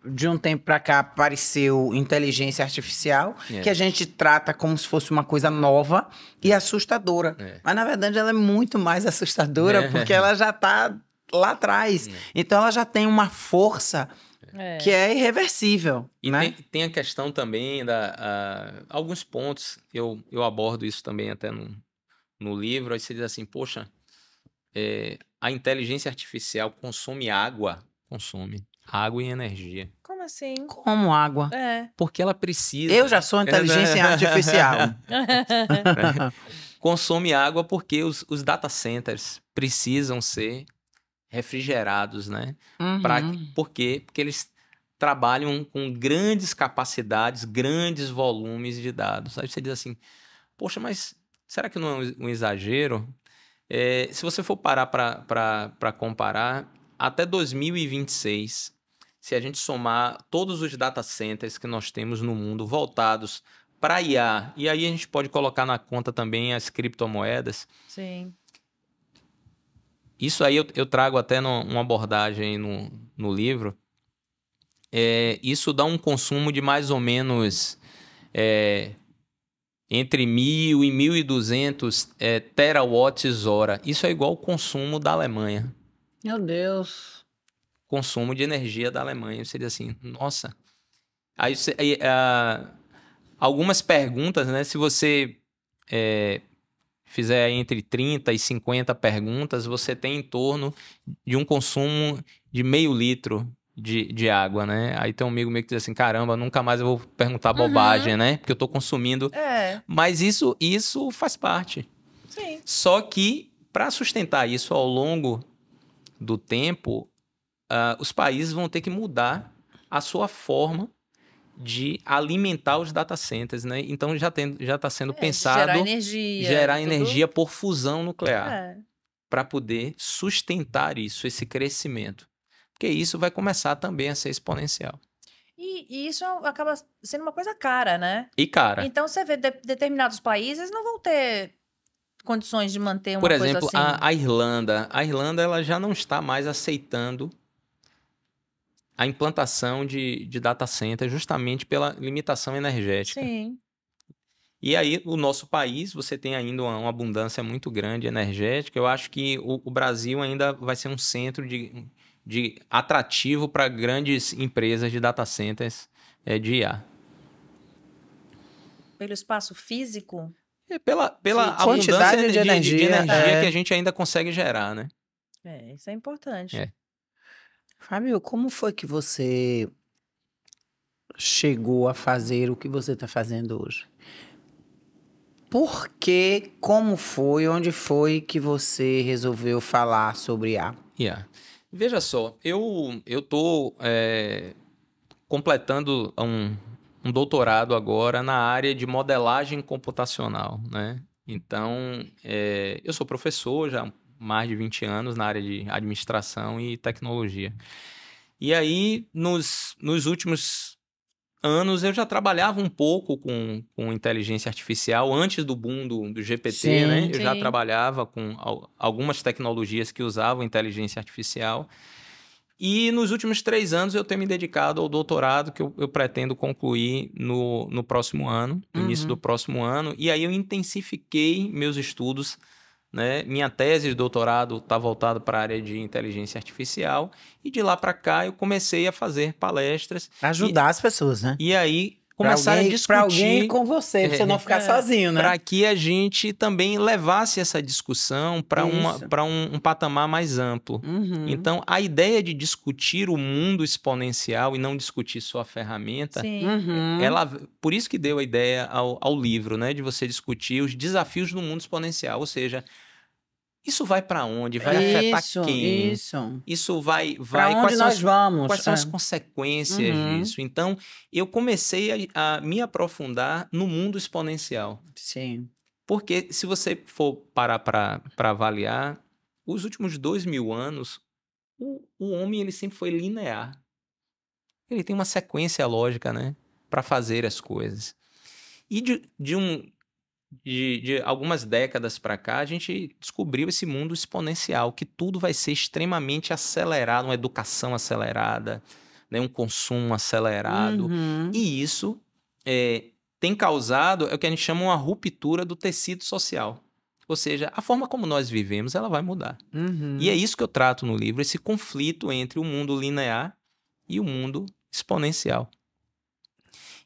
De um tempo para cá apareceu inteligência artificial, que a gente trata como se fosse uma coisa nova e assustadora. Mas, na verdade, ela é muito mais assustadora, porque ela já está lá atrás. Então, ela já tem uma força... que é irreversível. E né? tem a questão também alguns pontos, eu abordo isso também até no livro, aí você diz assim, poxa, a inteligência artificial consome água e energia. Como assim? Como água? Porque ela precisa. Eu já sou inteligência artificial. Consome água porque os data centers precisam ser refrigerados, né? Por quê? Porque eles trabalham com grandes capacidades, grandes volumes de dados. Aí você diz assim, poxa, mas será que não é um exagero? Se você for parar para comparar, até 2026, se a gente somar todos os data centers que nós temos no mundo voltados para IA, e aí a gente pode colocar na conta também as criptomoedas. Sim. Isso aí eu trago até numa abordagem no livro. Isso dá um consumo de mais ou menos entre 1.000 e 1.200 terawatts-hora. Isso é igual ao consumo da Alemanha. Meu Deus. Consumo de energia da Alemanha. Você diz assim, nossa. Aí algumas perguntas, né? Se você... fizer entre 30 e 50 perguntas, você tem em torno de um consumo de 0,5 litro de água, né? Aí tem um amigo meu que diz assim, caramba, nunca mais eu vou perguntar bobagem, né? Porque eu tô consumindo. Mas isso faz parte. Sim. Só que, para sustentar isso ao longo do tempo, os países vão ter que mudar a sua forma de alimentar os data centers, né? Então já está sendo pensado gerar energia por fusão nuclear para poder sustentar esse crescimento, porque isso vai começar também a ser exponencial. E isso acaba sendo uma coisa cara, né? E cara. Então você vê determinados países não vão ter condições de manter uma coisa assim. Por exemplo, a Irlanda ela já não está mais aceitando a implantação de data center justamente pela limitação energética. Sim. E aí, o nosso país, você tem ainda uma abundância muito grande energética. Eu acho que o Brasil ainda vai ser um centro de atrativo para grandes empresas de data centers de IA. Pelo espaço físico? Pela abundância de energia que a gente ainda consegue gerar, né? Isso é importante. Fábio, como foi que você chegou a fazer o que você está fazendo hoje? Por quê? Como foi? Onde foi que você resolveu falar sobre IA? Veja só, eu estou completando um doutorado agora na área de modelagem computacional, né? Então, eu sou professor já há mais de 20 anos na área de administração e tecnologia. E aí, nos últimos anos, eu já trabalhava um pouco com inteligência artificial. Antes do boom do GPT, né? Eu já trabalhava com algumas tecnologias que usavam inteligência artificial. E nos últimos 3 anos eu tenho me dedicado ao doutorado que eu pretendo concluir no próximo ano, no início do próximo ano. E aí eu intensifiquei meus estudos, né? Minha tese de doutorado está voltada para a área de inteligência artificial. E de lá para cá eu comecei a fazer palestras. Ajudar as pessoas, né? E aí começaram a discutir... Para alguém com você, para você não ficar sozinho, né? Para que a gente também levasse essa discussão para um patamar mais amplo. Então, a ideia de discutir o mundo exponencial e não discutir só a ferramenta, por isso que deu a ideia ao livro, né? De você discutir os desafios do mundo exponencial. Ou seja, isso vai para onde? Vai afetar quem? Isso vai para onde nós vamos? Quais são as consequências disso? Então, eu comecei a me aprofundar no mundo exponencial. Sim. Porque se você for parar para avaliar, os últimos 2000 anos, o homem ele sempre foi linear. Ele tem uma sequência lógica, né? Para fazer as coisas. E de algumas décadas para cá, a gente descobriu esse mundo exponencial, que tudo vai ser extremamente acelerado, uma educação acelerada, né, um consumo acelerado. E isso tem causado o que a gente chama uma ruptura do tecido social. Ou seja, a forma como nós vivemos, ela vai mudar. E é isso que eu trato no livro, esse conflito entre o mundo linear e o mundo exponencial.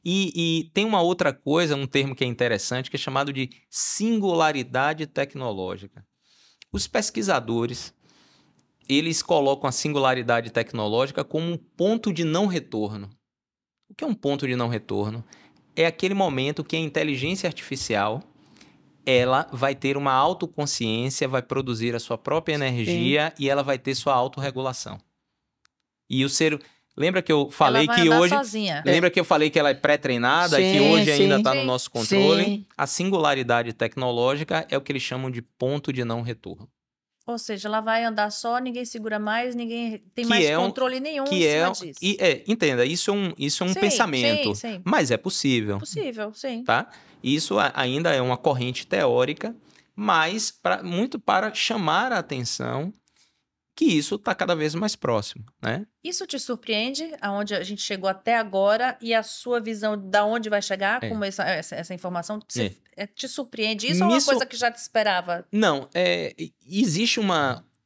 E tem uma outra coisa, um termo que é interessante, que é chamado de singularidade tecnológica. Os pesquisadores, eles colocam a singularidade tecnológica como um ponto de não retorno. O que é um ponto de não retorno? É aquele momento que a inteligência artificial ela vai ter uma autoconsciência, vai produzir a sua própria energia e ela vai ter sua autorregulação. E o ser... Lembra que eu falei que hoje... sozinha. Lembra que eu falei que ela é pré-treinada e que hoje ainda está no nosso controle? A singularidade tecnológica é o que eles chamam de ponto de não retorno. Ou seja, ela vai andar só, ninguém segura mais, ninguém tem mais controle nenhum em cima disso. Entenda, isso é um pensamento, mas é possível. Possível, sim. Tá? Isso ainda é uma corrente teórica, mas muito para chamar a atenção que isso está cada vez mais próximo, né? Isso te surpreende, aonde a gente chegou até agora, e a sua visão de onde vai chegar com essa informação te surpreende? Isso é uma coisa que já te esperava? Não, existe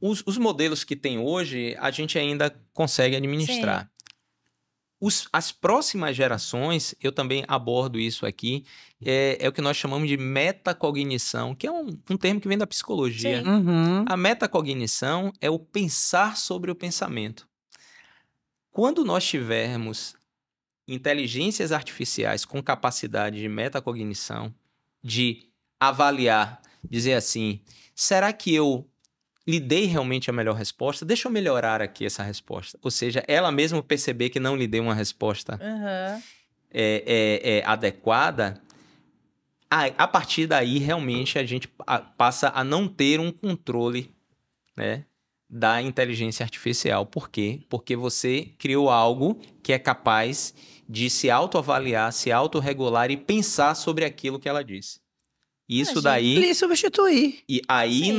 os modelos que tem hoje, a gente ainda consegue administrar. As próximas gerações, eu também abordo isso aqui, é o que nós chamamos de metacognição, que é um termo que vem da psicologia. A metacognição é o pensar sobre o pensamento. Quando nós tivermos inteligências artificiais com capacidade de metacognição, de avaliar, dizer assim, será que eu lhe dei realmente a melhor resposta? Deixa eu melhorar aqui essa resposta. Ou seja, ela mesma perceber que não lhe deu uma resposta adequada, a partir daí realmente a gente passa a não ter um controle, né, da inteligência artificial. Por quê? Porque você criou algo que é capaz de se autoavaliar, se autorregular e pensar sobre aquilo que ela disse. Isso daí... E substituir. E aí,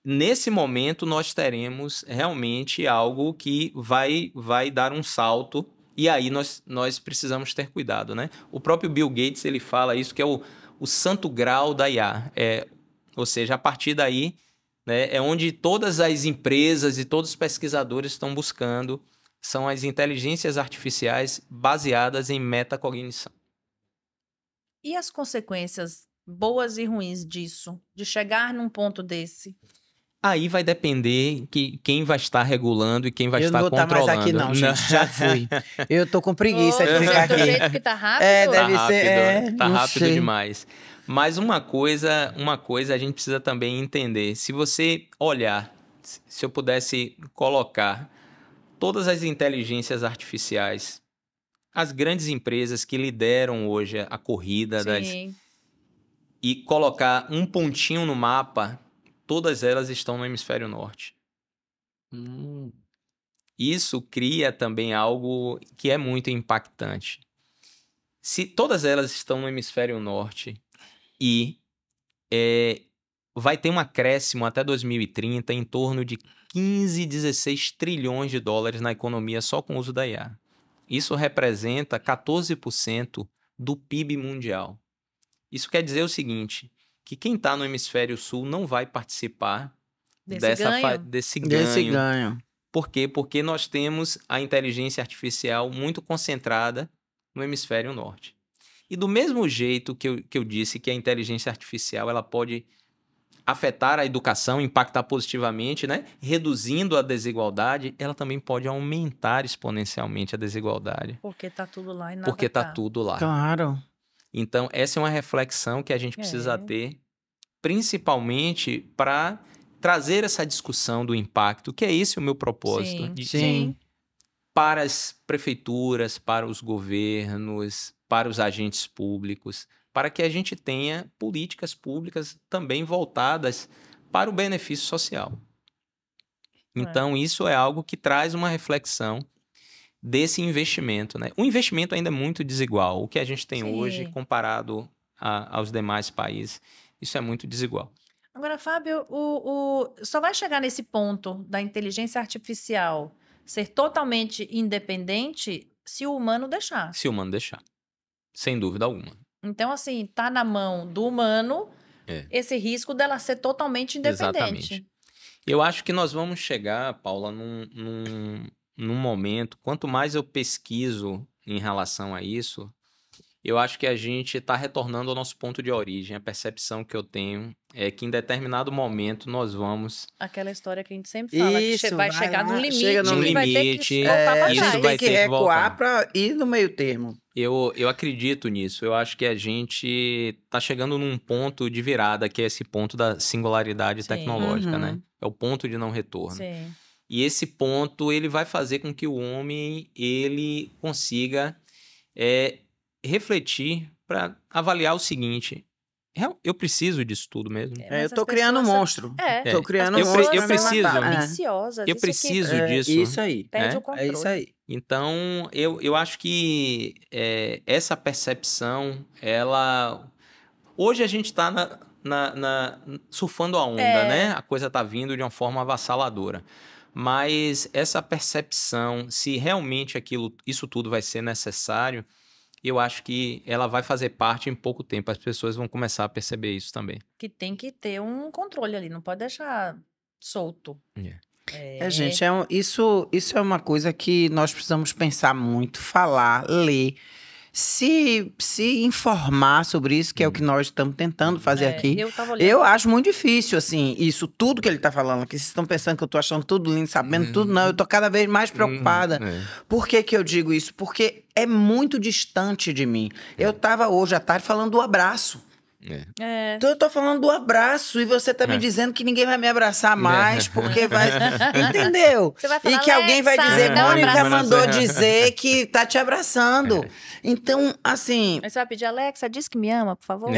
nesse momento, nós teremos realmente algo que vai dar um salto. E aí nós precisamos ter cuidado, né? O próprio Bill Gates, ele fala isso, que é o santo grau da IA. Ou seja, a partir daí, né, é onde todas as empresas e todos os pesquisadores estão buscando, são as inteligências artificiais baseadas em metacognição. E as consequências boas e ruins disso, de chegar num ponto desse? Aí vai depender quem vai estar regulando e quem vai estar controlando. Eu não vou estar mais aqui não, gente. Já fui. Eu tô com preguiça de ficar aqui. Do jeito que tá rápido? Deve ser. Tá rápido demais. Mas uma coisa a gente precisa também entender. Se você olhar, se eu pudesse colocar todas as inteligências artificiais, as grandes empresas que lideram hoje a corrida e colocar um pontinho no mapa, todas elas estão no hemisfério norte. Isso cria também algo que é muito impactante. Se todas elas estão no hemisfério norte e vai ter um acréscimo até 2030 em torno de 15, 16 trilhões de dólares na economia só com o uso da IA. Isso representa 14% do PIB mundial. Isso quer dizer o seguinte, que quem está no hemisfério sul não vai participar desse ganho. Por quê? Porque nós temos a inteligência artificial muito concentrada no hemisfério norte. E do mesmo jeito que eu disse que a inteligência artificial ela pode afetar a educação, impactar positivamente, né? Reduzindo a desigualdade, ela também pode aumentar exponencialmente a desigualdade. Porque está tudo lá e nada Porque está tudo lá. Claro. Então, essa é uma reflexão que a gente precisa ter, principalmente para trazer essa discussão do impacto, que é esse o meu propósito. Sim. Para as prefeituras, para os governos, para os agentes públicos, para que a gente tenha políticas públicas também voltadas para o benefício social. Então, isso é algo que traz uma reflexão desse investimento, né? O investimento ainda é muito desigual. O que a gente tem hoje, comparado aos demais países, isso é muito desigual. Agora, Fábio, só vai chegar nesse ponto da inteligência artificial ser totalmente independente se o humano deixar. Se o humano deixar. Sem dúvida alguma. Então, assim, tá na mão do humano esse risco dela ser totalmente independente. Exatamente. Eu acho que nós vamos chegar, Paula, num momento, quanto mais eu pesquiso em relação a isso, eu acho que a gente está retornando ao nosso ponto de origem. A percepção que eu tenho é que em determinado momento nós vamos... Aquela história que a gente sempre fala, que vai chegar no limite, chega no e vai ter que voltar pra trás. Isso vai ter que recuar para ir no meio termo. Eu acredito nisso. Eu acho que a gente está chegando num ponto de virada, que é esse ponto da singularidade tecnológica, né? É o ponto de não retorno. Sim. E esse ponto, ele vai fazer com que o homem, ele consiga refletir para avaliar o seguinte: eu preciso disso tudo mesmo? Eu tô criando um monstro. Tô criando um monstro. Eu preciso. Ambiciosas. Eu preciso disso. Isso aí. Perde o controle. É isso aí. Então, eu acho que essa percepção, ela... Hoje a gente está surfando a onda, né? A coisa está vindo de uma forma avassaladora. Mas essa percepção, se realmente isso tudo vai ser necessário, eu acho que ela vai fazer parte em pouco tempo. As pessoas vão começar a perceber isso também. Que tem que ter um controle ali, não pode deixar solto. Gente, isso é uma coisa que nós precisamos pensar muito, falar, ler, se informar sobre isso, que é o que nós estamos tentando fazer aqui. Eu acho muito difícil, assim, isso tudo que ele está falando aqui. Vocês estão pensando que eu estou achando tudo lindo, sabendo tudo? Não, eu estou cada vez mais preocupada. Por que eu digo isso? Porque é muito distante de mim. Eu estava hoje à tarde falando do abraço. Então eu tô falando do abraço e você tá me dizendo que ninguém vai me abraçar mais porque vai... Entendeu? Você vai falar, E que alguém vai Alexa, dizer, me dá um Mônica abraço. mandou dizer que tá te abraçando. Então, assim... Aí você vai pedir, Alexa, diz que me ama, por favor.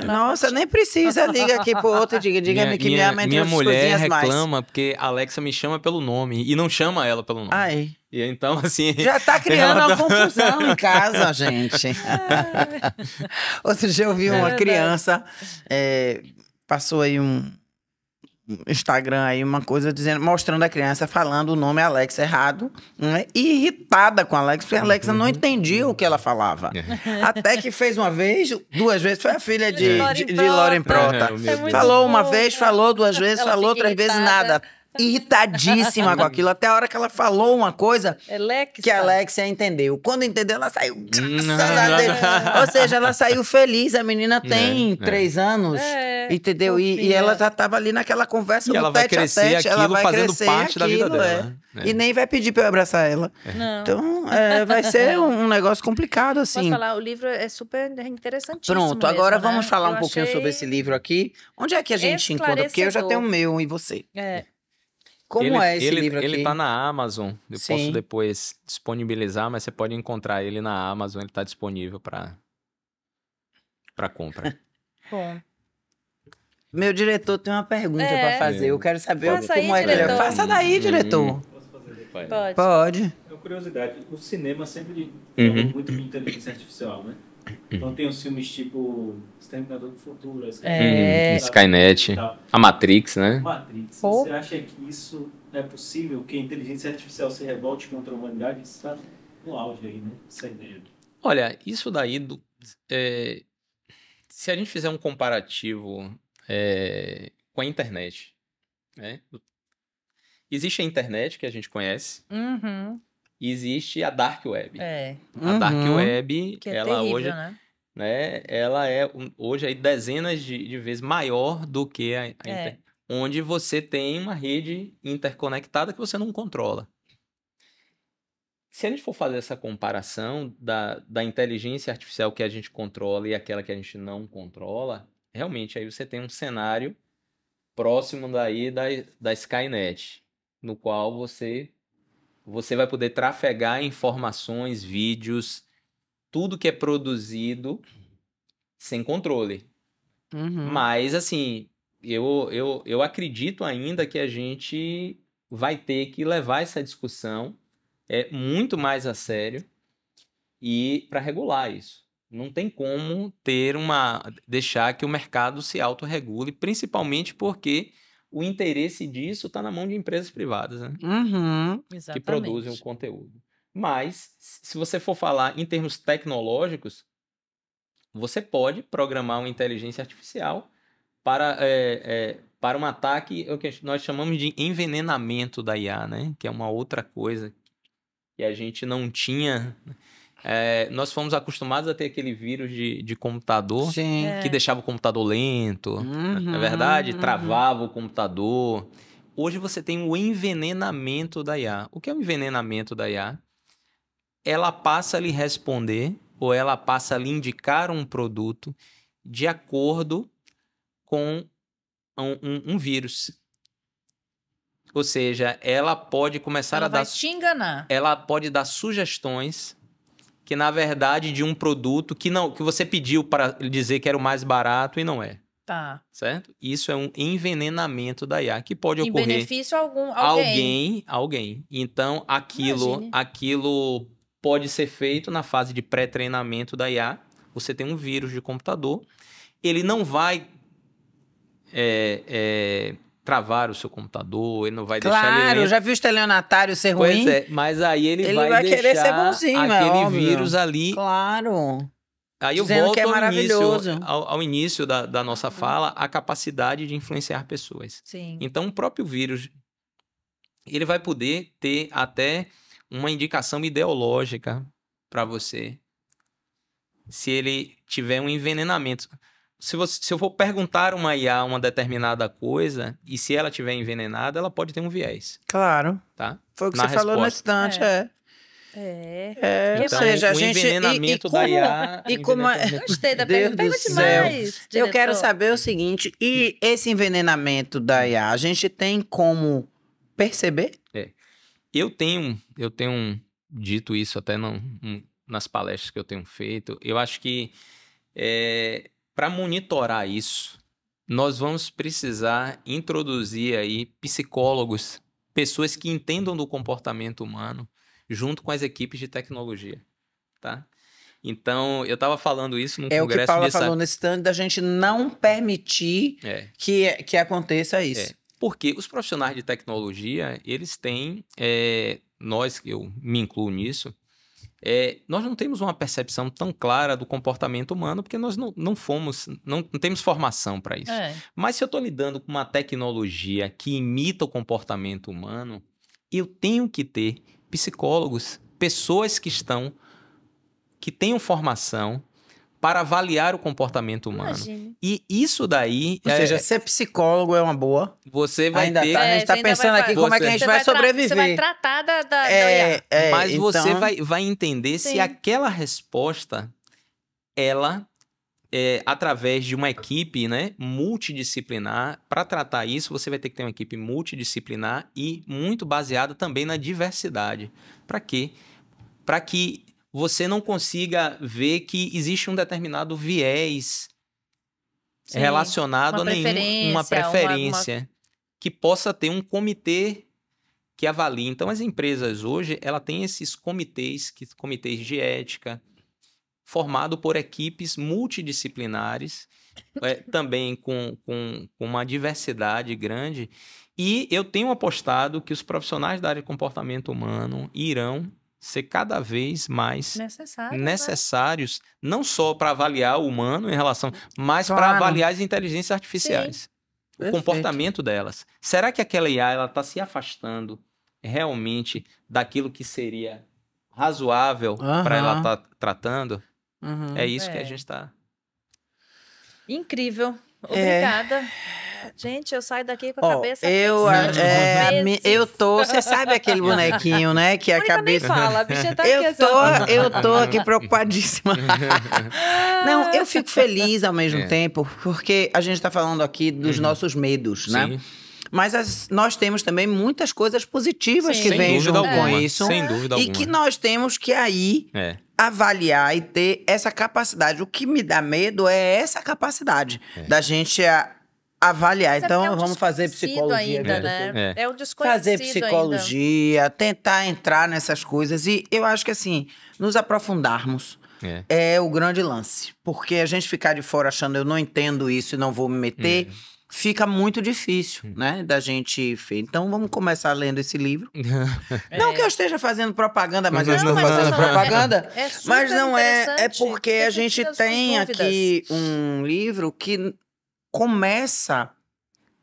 Nossa, nem precisa. Liga aqui pro outro e diga-me que me ama entre minha outras mulher coisinhas mais. reclama porque a Alexa me chama pelo nome e não chama ela pelo nome. Ai. E então, assim... Já tá criando uma confusão em casa, gente. Outro dia eu vi uma criança, passou aí um Instagram aí, uma coisa dizendo, mostrando a criança falando o nome Alexa errado, né? E irritada com a Alexa, porque a Alexa não entendia o que ela falava. Até que fez uma vez, 2 vezes, foi a filha de Lauren Prota. Falou uma vez, falou 2 vezes, Ela falou fica 3 vezes, irritada. nada. Irritadíssima com aquilo, até a hora que ela falou uma coisa Alexa. que a Alexia entendeu. Quando entendeu, ela saiu. Graças a Deus. Ou seja, ela saiu feliz. A menina tem 3 anos, entendeu? E ela já estava ali naquela conversa E ela vai crescer aquilo fazendo parte da vida dela. E nem vai pedir para eu abraçar ela. Não. Então, vai ser um negócio complicado, Posso assim. falar, o livro é super interessantíssimo. Pronto, agora mesmo, vamos né? falar Eu um pouquinho achei sobre esse livro aqui. Onde é que a gente encontra? Porque eu já tenho o meu e você. Como é esse livro aqui? Ele tá na Amazon. Eu Sim. posso depois disponibilizar, mas você pode encontrar ele na Amazon. Ele tá disponível para compra. Bom. Meu diretor tem uma pergunta para fazer. Eu quero saber Faça como aí, é que ele é. diretor. Faça daí, diretor. Posso fazer depois? Pode. Pode. É uma curiosidade. O cinema sempre falou muito de inteligência artificial, né? Então tem os filmes tipo Exterminador do Futuro, Skynet, e tal. a Matrix, né? Matrix. Pô. Você acha que isso é possível, que a inteligência artificial se revolte contra a humanidade? Isso está no auge aí, né? Essa ideia. Olha, isso daí, se a gente fizer um comparativo com a internet, né? Existe a internet que a gente conhece, Uhum. e existe a Dark Web. Uhum. A Dark Web, Que é ela terrível, hoje, né? ela é hoje aí dezenas de vezes maior do que a internet, onde você tem uma rede interconectada que você não controla. Se a gente for fazer essa comparação da inteligência artificial que a gente controla e aquela que a gente não controla, realmente aí você tem um cenário próximo daí da Skynet, no qual você vai poder trafegar informações, vídeos, tudo que é produzido sem controle. Uhum. Mas, assim, eu acredito ainda que a gente vai ter que levar essa discussão muito mais a sério e para regular isso. Não tem como deixar que o mercado se autorregule, principalmente porque o interesse disso está na mão de empresas privadas, né? Uhum. Que produzem o conteúdo. Mas, se você for falar em termos tecnológicos, você pode programar uma inteligência artificial para um ataque, o que nós chamamos de envenenamento da IA, né? Que é uma outra coisa que a gente não tinha. Nós fomos acostumados a ter aquele vírus de computador que deixava o computador lento, na verdade, travava o computador. Hoje você tem o envenenamento da IA. O que é o envenenamento da IA? Ela passa a lhe responder ou ela passa a lhe indicar um produto de acordo com um vírus. Ou seja, ela pode começar a dar... Vai te enganar. Ela pode dar sugestões que, na verdade, de um produto que você pediu para dizer que era o mais barato e não é. Tá. Certo? Isso é um envenenamento da IA, que pode ocorrer... Em benefício a alguém. Então, aquilo pode ser feito na fase de pré-treinamento da IA. Você tem um vírus de computador. Ele não vai travar o seu computador, ele não vai deixar ele... Claro, já viu o estelionatário ser ruim? Pois é, mas aí ele vai deixar querer ser bonzinho, aquele vírus ali... Claro. Aí eu volto ao início da nossa fala, a capacidade de influenciar pessoas. Sim. Então, o próprio vírus, ele vai poder ter até uma indicação ideológica para você, se ele tiver um envenenamento. Se eu for perguntar a uma IA uma determinada coisa, e se ela tiver envenenada, ela pode ter um viés. Claro. Tá? Foi o que você falou nesse instante, Ou Então, seja, a o gente... envenenamento da IA... Gostei da Deus pergunta. do Pergunte céu. mais, Eu quero diretor. saber o seguinte, e esse envenenamento da IA, a gente tem como perceber? Eu tenho dito isso até nas palestras que eu tenho feito. Eu acho que para monitorar isso, nós vamos precisar introduzir aí psicólogos, pessoas que entendam do comportamento humano, junto com as equipes de tecnologia, tá? Então, eu estava falando isso num É o que congresso Paula de falou nesse tanto, da gente não permitir que aconteça isso. Porque os profissionais de tecnologia, eles têm, eu me incluo nisso, nós não temos uma percepção tão clara do comportamento humano, porque nós não temos formação para isso. Mas se eu estou lidando com uma tecnologia que imita o comportamento humano, eu tenho que ter psicólogos, pessoas que tenham formação para avaliar o comportamento humano. Imagine. E isso daí... Ou seja, ser psicólogo é uma boa. Você vai ainda ter... Tá, a gente está pensando aqui como é que a gente vai sobreviver. Você vai tratar da IA. Mas então... você vai entender se aquela resposta, ela, através de uma equipe, né, multidisciplinar, para tratar isso, você vai ter que ter uma equipe multidisciplinar e muito baseada também na diversidade. Para quê? Para que você não consiga ver que existe um determinado viés relacionado a uma preferência que possa ter um comitê que avalie. Então, as empresas hoje, ela tem esses comitês de ética, formado por equipes multidisciplinares, também com uma diversidade grande. E eu tenho apostado que os profissionais da área de comportamento humano irão ser cada vez mais necessários, né? Não só para avaliar o humano em relação, mas para avaliar as inteligências artificiais. O comportamento delas. Será que aquela IA está se afastando realmente daquilo que seria razoável para ela estar tratando? É isso que a gente está... Incrível. Obrigada. Gente, eu saio daqui com a cabeça eu tô, você sabe aquele bonequinho, né, que a cabeça... Fala, a bichinha tá eu tô aqui preocupadíssima. Não, eu fico feliz ao mesmo tempo, porque a gente tá falando aqui dos nossos medos, né? Mas nós temos também muitas coisas positivas que vêm junto com isso. Sem dúvida alguma. E que nós temos que aí avaliar e ter essa capacidade. O que me dá medo é essa capacidade da gente avaliar. Então, vamos fazer psicologia. Ainda, né? É o desconhecido fazer psicologia, ainda. tentar entrar nessas coisas. E eu acho que, assim, nos aprofundarmos é o grande lance. Porque a gente ficar de fora achando eu não entendo isso e não vou me meter... Fica muito difícil, né, da gente ver. Então, vamos começar lendo esse livro. Não que eu esteja fazendo propaganda, mas eu estou fazendo propaganda. Mas não é porque a gente tem aqui um livro que começa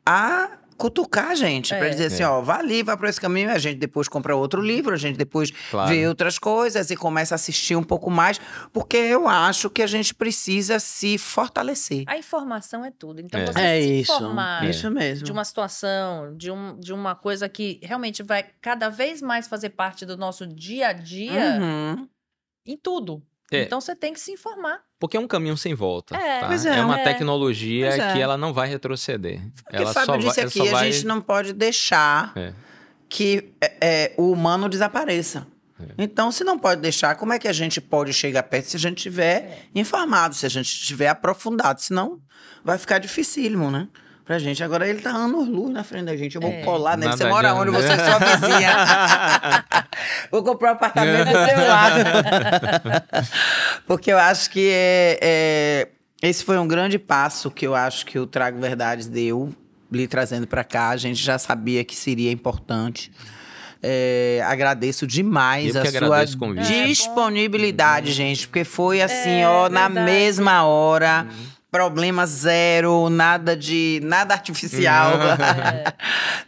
a cutucar a gente, para dizer assim, ó, vá ali, vá para esse caminho, a gente depois compra outro livro, a gente depois vê outras coisas e começa a assistir um pouco mais, porque eu acho que a gente precisa se fortalecer. A informação é tudo, então você se informar isso mesmo. de uma situação, de uma coisa que realmente vai cada vez mais fazer parte do nosso dia a dia, em tudo. Então você tem que se informar. Porque é um caminho sem volta. Pois é uma tecnologia que ela não vai retroceder. Porque o Fábio disse aqui, a gente não pode deixar que o humano desapareça. Então, se não pode deixar, como é que a gente pode chegar perto se a gente estiver informado, se a gente estiver aprofundado? Senão, vai ficar dificílimo, né? Pra gente. Agora ele tá anos-luz na frente da gente. Eu vou colar nele. Você mora onde? Você é sua vizinha. Vou comprar um apartamento do seu lado. Porque eu acho que esse foi um grande passo que eu acho que o Trago Verdades deu, lhe trazendo pra cá. A gente já sabia que seria importante. Agradeço demais a sua disponibilidade, gente. Porque foi assim, ó, na mesma hora... Problema zero, nada artificial.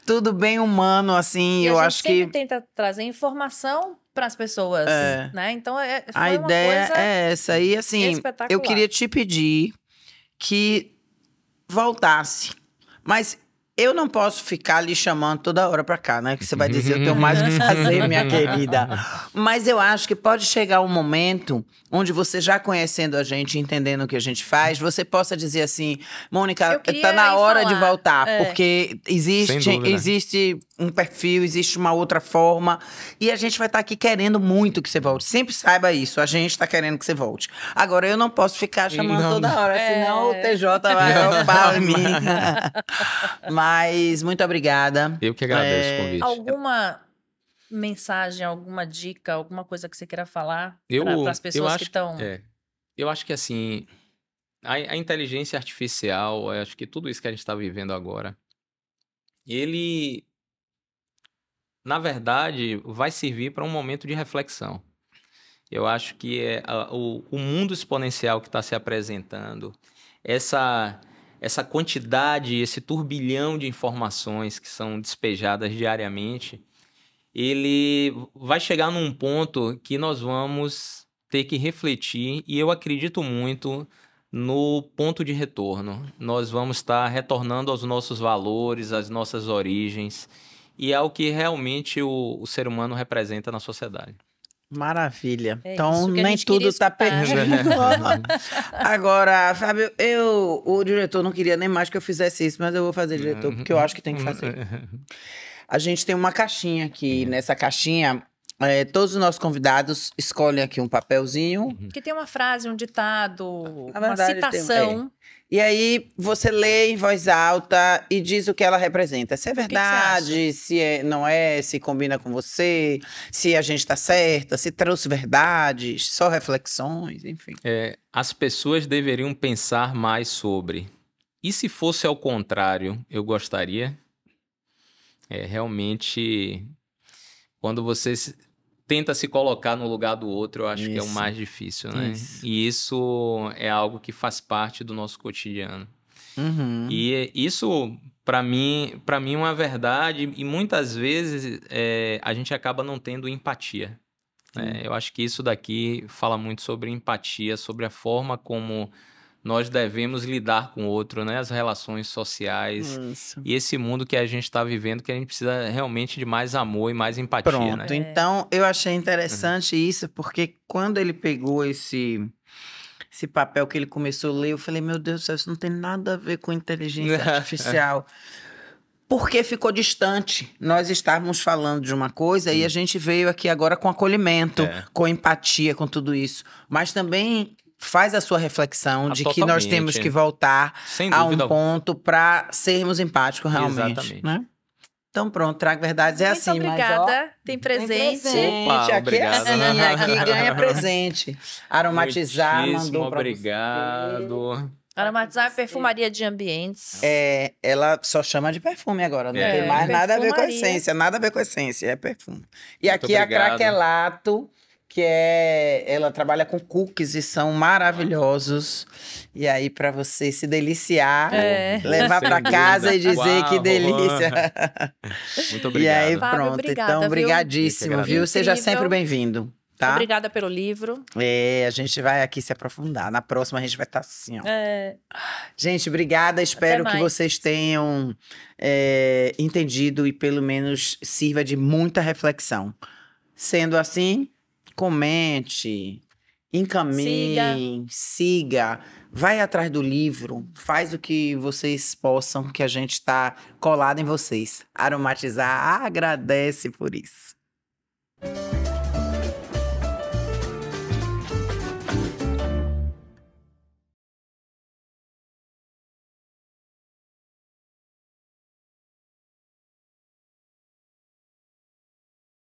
Tudo bem humano, assim, e eu acho que... a gente sempre tenta trazer informação para as pessoas, né? Então, a ideia é essa. E, assim, eu queria te pedir que voltasse. Mas Eu não posso ficar lhe chamando toda hora pra cá, né? Que você vai dizer, eu tenho mais o que fazer, minha querida. Mas eu acho que pode chegar um momento onde você, já conhecendo a gente, entendendo o que a gente faz, você possa dizer assim, Mônica, tá na hora de voltar. Porque existe um perfil, existe uma outra forma. E a gente vai estar aqui querendo muito que você volte. Sempre saiba isso, a gente tá querendo que você volte. Agora, eu não posso ficar chamando toda hora, senão o TJ vai roubar em mim. Mas muito obrigada. Eu que agradeço o convite. Alguma mensagem, alguma dica, alguma coisa que você queira falar para as pessoas que estão... Eu acho que assim, a inteligência artificial, eu acho que tudo isso que a gente está vivendo agora, ele, na verdade, vai servir para um momento de reflexão. Eu acho que o mundo exponencial que está se apresentando, essa quantidade, esse turbilhão de informações que são despejadas diariamente, ele vai chegar num ponto que nós vamos ter que refletir, e eu acredito muito no ponto de retorno. Nós vamos estar retornando aos nossos valores, às nossas origens, e ao que realmente o ser humano representa na sociedade. Maravilha. Então, nem tudo tá perdido. Agora, Fábio, o diretor não queria nem mais que eu fizesse isso, mas eu vou fazer, diretor, porque eu acho que tem que fazer. A gente tem uma caixinha aqui. Nessa caixinha, todos os nossos convidados escolhem aqui um papelzinho. Que tem uma frase, um ditado, uma citação. E aí, você lê em voz alta e diz o que ela representa. Se é verdade, se não é, se combina com você, se a gente tá certa, se trouxe verdades, só reflexões, enfim. As pessoas deveriam pensar mais sobre. E se fosse ao contrário, eu gostaria? Realmente, quando você tenta se colocar no lugar do outro, eu acho que é o mais difícil, né? E isso é algo que faz parte do nosso cotidiano. E isso, para mim, é uma verdade, e muitas vezes a gente acaba não tendo empatia. Eu acho que isso daqui fala muito sobre empatia, sobre a forma como nós devemos lidar com o outro, né? As relações sociais. Isso. E esse mundo que a gente está vivendo, que a gente precisa realmente de mais amor e mais empatia. Pronto, né? Então eu achei interessante isso, porque quando ele pegou esse papel que ele começou a ler, eu falei, meu Deus do céu, isso não tem nada a ver com inteligência artificial. Porque ficou distante. Nós estávamos falando de uma coisa e a gente veio aqui agora com acolhimento, com empatia, com tudo isso. Mas também faz a sua reflexão de que nós temos que voltar a um ponto para sermos empáticos realmente. Exatamente. Né? Então pronto, Trago Verdades é assim. Muito obrigada. Mas, tem presente. Opa, aqui obrigado. É assim, aqui ganha presente. Aromatizar, muitíssimo mandou para obrigado. Aromatizar perfumaria de ambientes. Ela só chama de perfume agora, não tem mais nada a ver com a essência, nada a ver com a essência, é perfume. E muito aqui obrigado. A Craquelato, que ela trabalha com cookies e são maravilhosos. E aí, para você se deliciar, levar para casa e dizer que delícia. Muito obrigado. E aí, Fábio, pronto. obrigada, Então, obrigadíssimo, viu? Seja sempre bem-vindo. Tá? Obrigada pelo livro. A gente vai aqui se aprofundar. Na próxima a gente vai estar assim, ó. Gente, obrigada. Espero que vocês tenham entendido e pelo menos sirva de muita reflexão. Sendo assim, comente, encaminhe, siga, vai atrás do livro, faz o que vocês possam, que a gente está colado em vocês. Aromatizar agradece por isso.